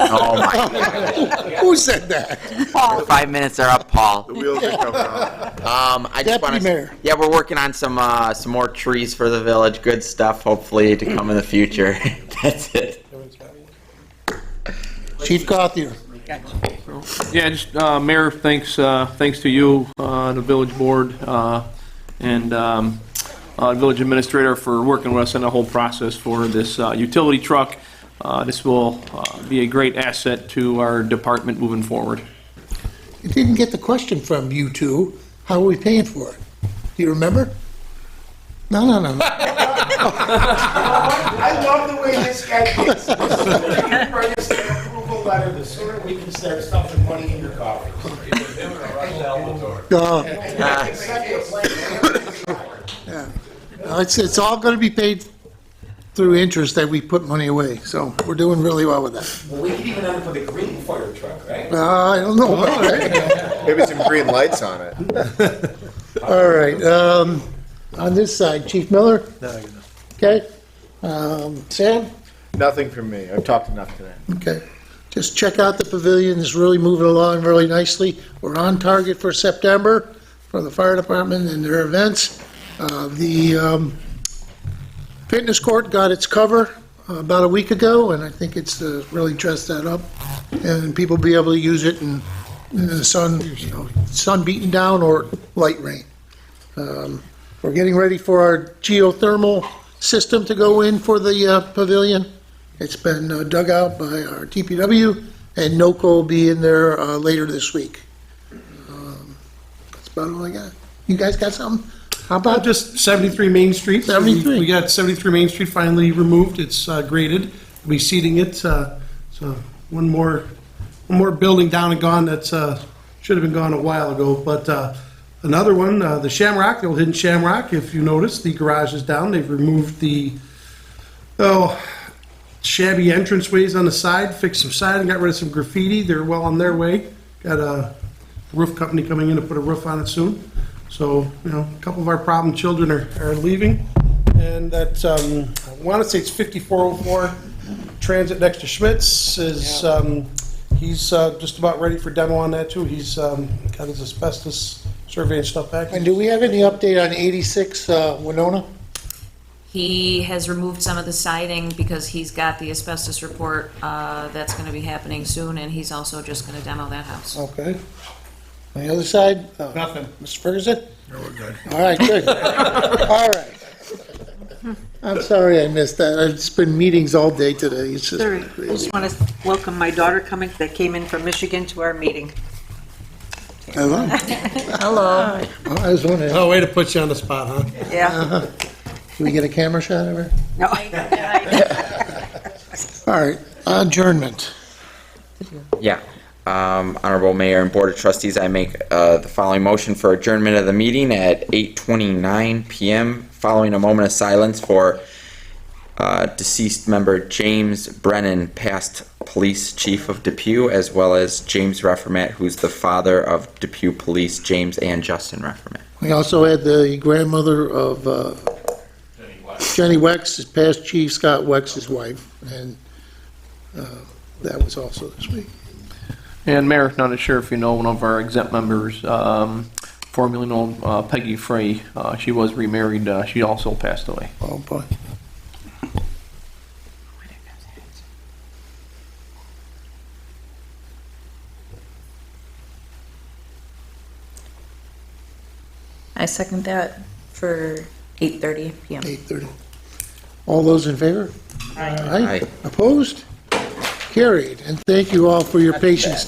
Oh, my God. Who said that? 5 minutes are up, Paul. The wheels are coming out. I just Deputy want Mayor. to. Yeah, we're working on some more trees for the village. Good stuff. Hopefully to come in the future. That's it. Chief Gothier. Yeah, just, Mayor, thanks to you, the village board, and village administrator for working with us in the whole process for this utility truck. This will be a great asset to our department moving forward. You didn't get the question from you two. How are we paying for it? Do you remember? No. I love the way this guy thinks. The sooner you bring us an approval letter, the sooner we can start stuffing money in your coffers. It's all going to be paid through interest that we put money away, so we're doing really well with that. Well, we could even end up with a green fire truck, right? I don't know about that. Maybe some green lights on it. All right, on this side, Chief Miller? No, Okay. Sam? Nothing from me. I've talked enough today. Okay. Just check out the pavilion, it's really moving along really nicely. We're on target for September for the fire department and their events. The fitness court got its cover about a week ago, and I think it's really dressed that up. And people will be able to use it in the sun, sun beating down or light rain. We're getting ready for our geothermal system to go in for the pavilion. It's been dug out by our DPW, and NOCO will be in there later this week. That's about all I got. You guys got something? How about Just 73 Main Street. 73. We got 73 Main Street finally removed. It's graded. We'll be seeding it. So one more building down and gone that should have been gone a while ago. But another one, the Shamrock, the old hidden Shamrock. If you notice, the garage is down. They've removed the shabby entranceways on the side, fixed some siding, got rid of some graffiti. They're well on their way. Got a roof company coming in to put a roof on it soon. So, a couple of our problem children are leaving. And that, I want to say it's 5404 Transit next to Schmitz is he's just about ready for demo on that too. He's got his asbestos survey and stuff back. And do we have any update on 86 Winona? He has removed some of the siding because he's got the asbestos report that's going to be happening soon, and he's also just going to demo that house. Okay. On the other side? Nothing. Mr. Ferguson? No, we're good. All right, good. All right. I'm sorry I missed that. It's been meetings all day today. It's just Sorry, I crazy. just want to welcome my daughter that came in from Michigan to our meeting. Hello. Hello. Oh, I was wondering. Oh, way to put you on the spot, huh? Yeah. Can we get a camera shot of her? No. All right, adjournment. Yeah. Honorable Mayor and Board of Trustees, I make the following motion for adjournment of the meeting at 8:29 PM, following a moment of silence for deceased member James Brennan, past police chief of Depew, as well as James Reffermat, who's the father of Depew Police, James and Justin Reffermat. We also had the grandmother of Jenny Wex, past chief Scott Wex's wife, and that was also this week. And Mayor, not sure if you know, one of our exempt members, formerly known Peggy Frey, she was remarried. She also passed away. Oh, boy. I second that for 8:30 PM. 8:30. All those in favor? Aye. Opposed? Carried. And thank you all for your patience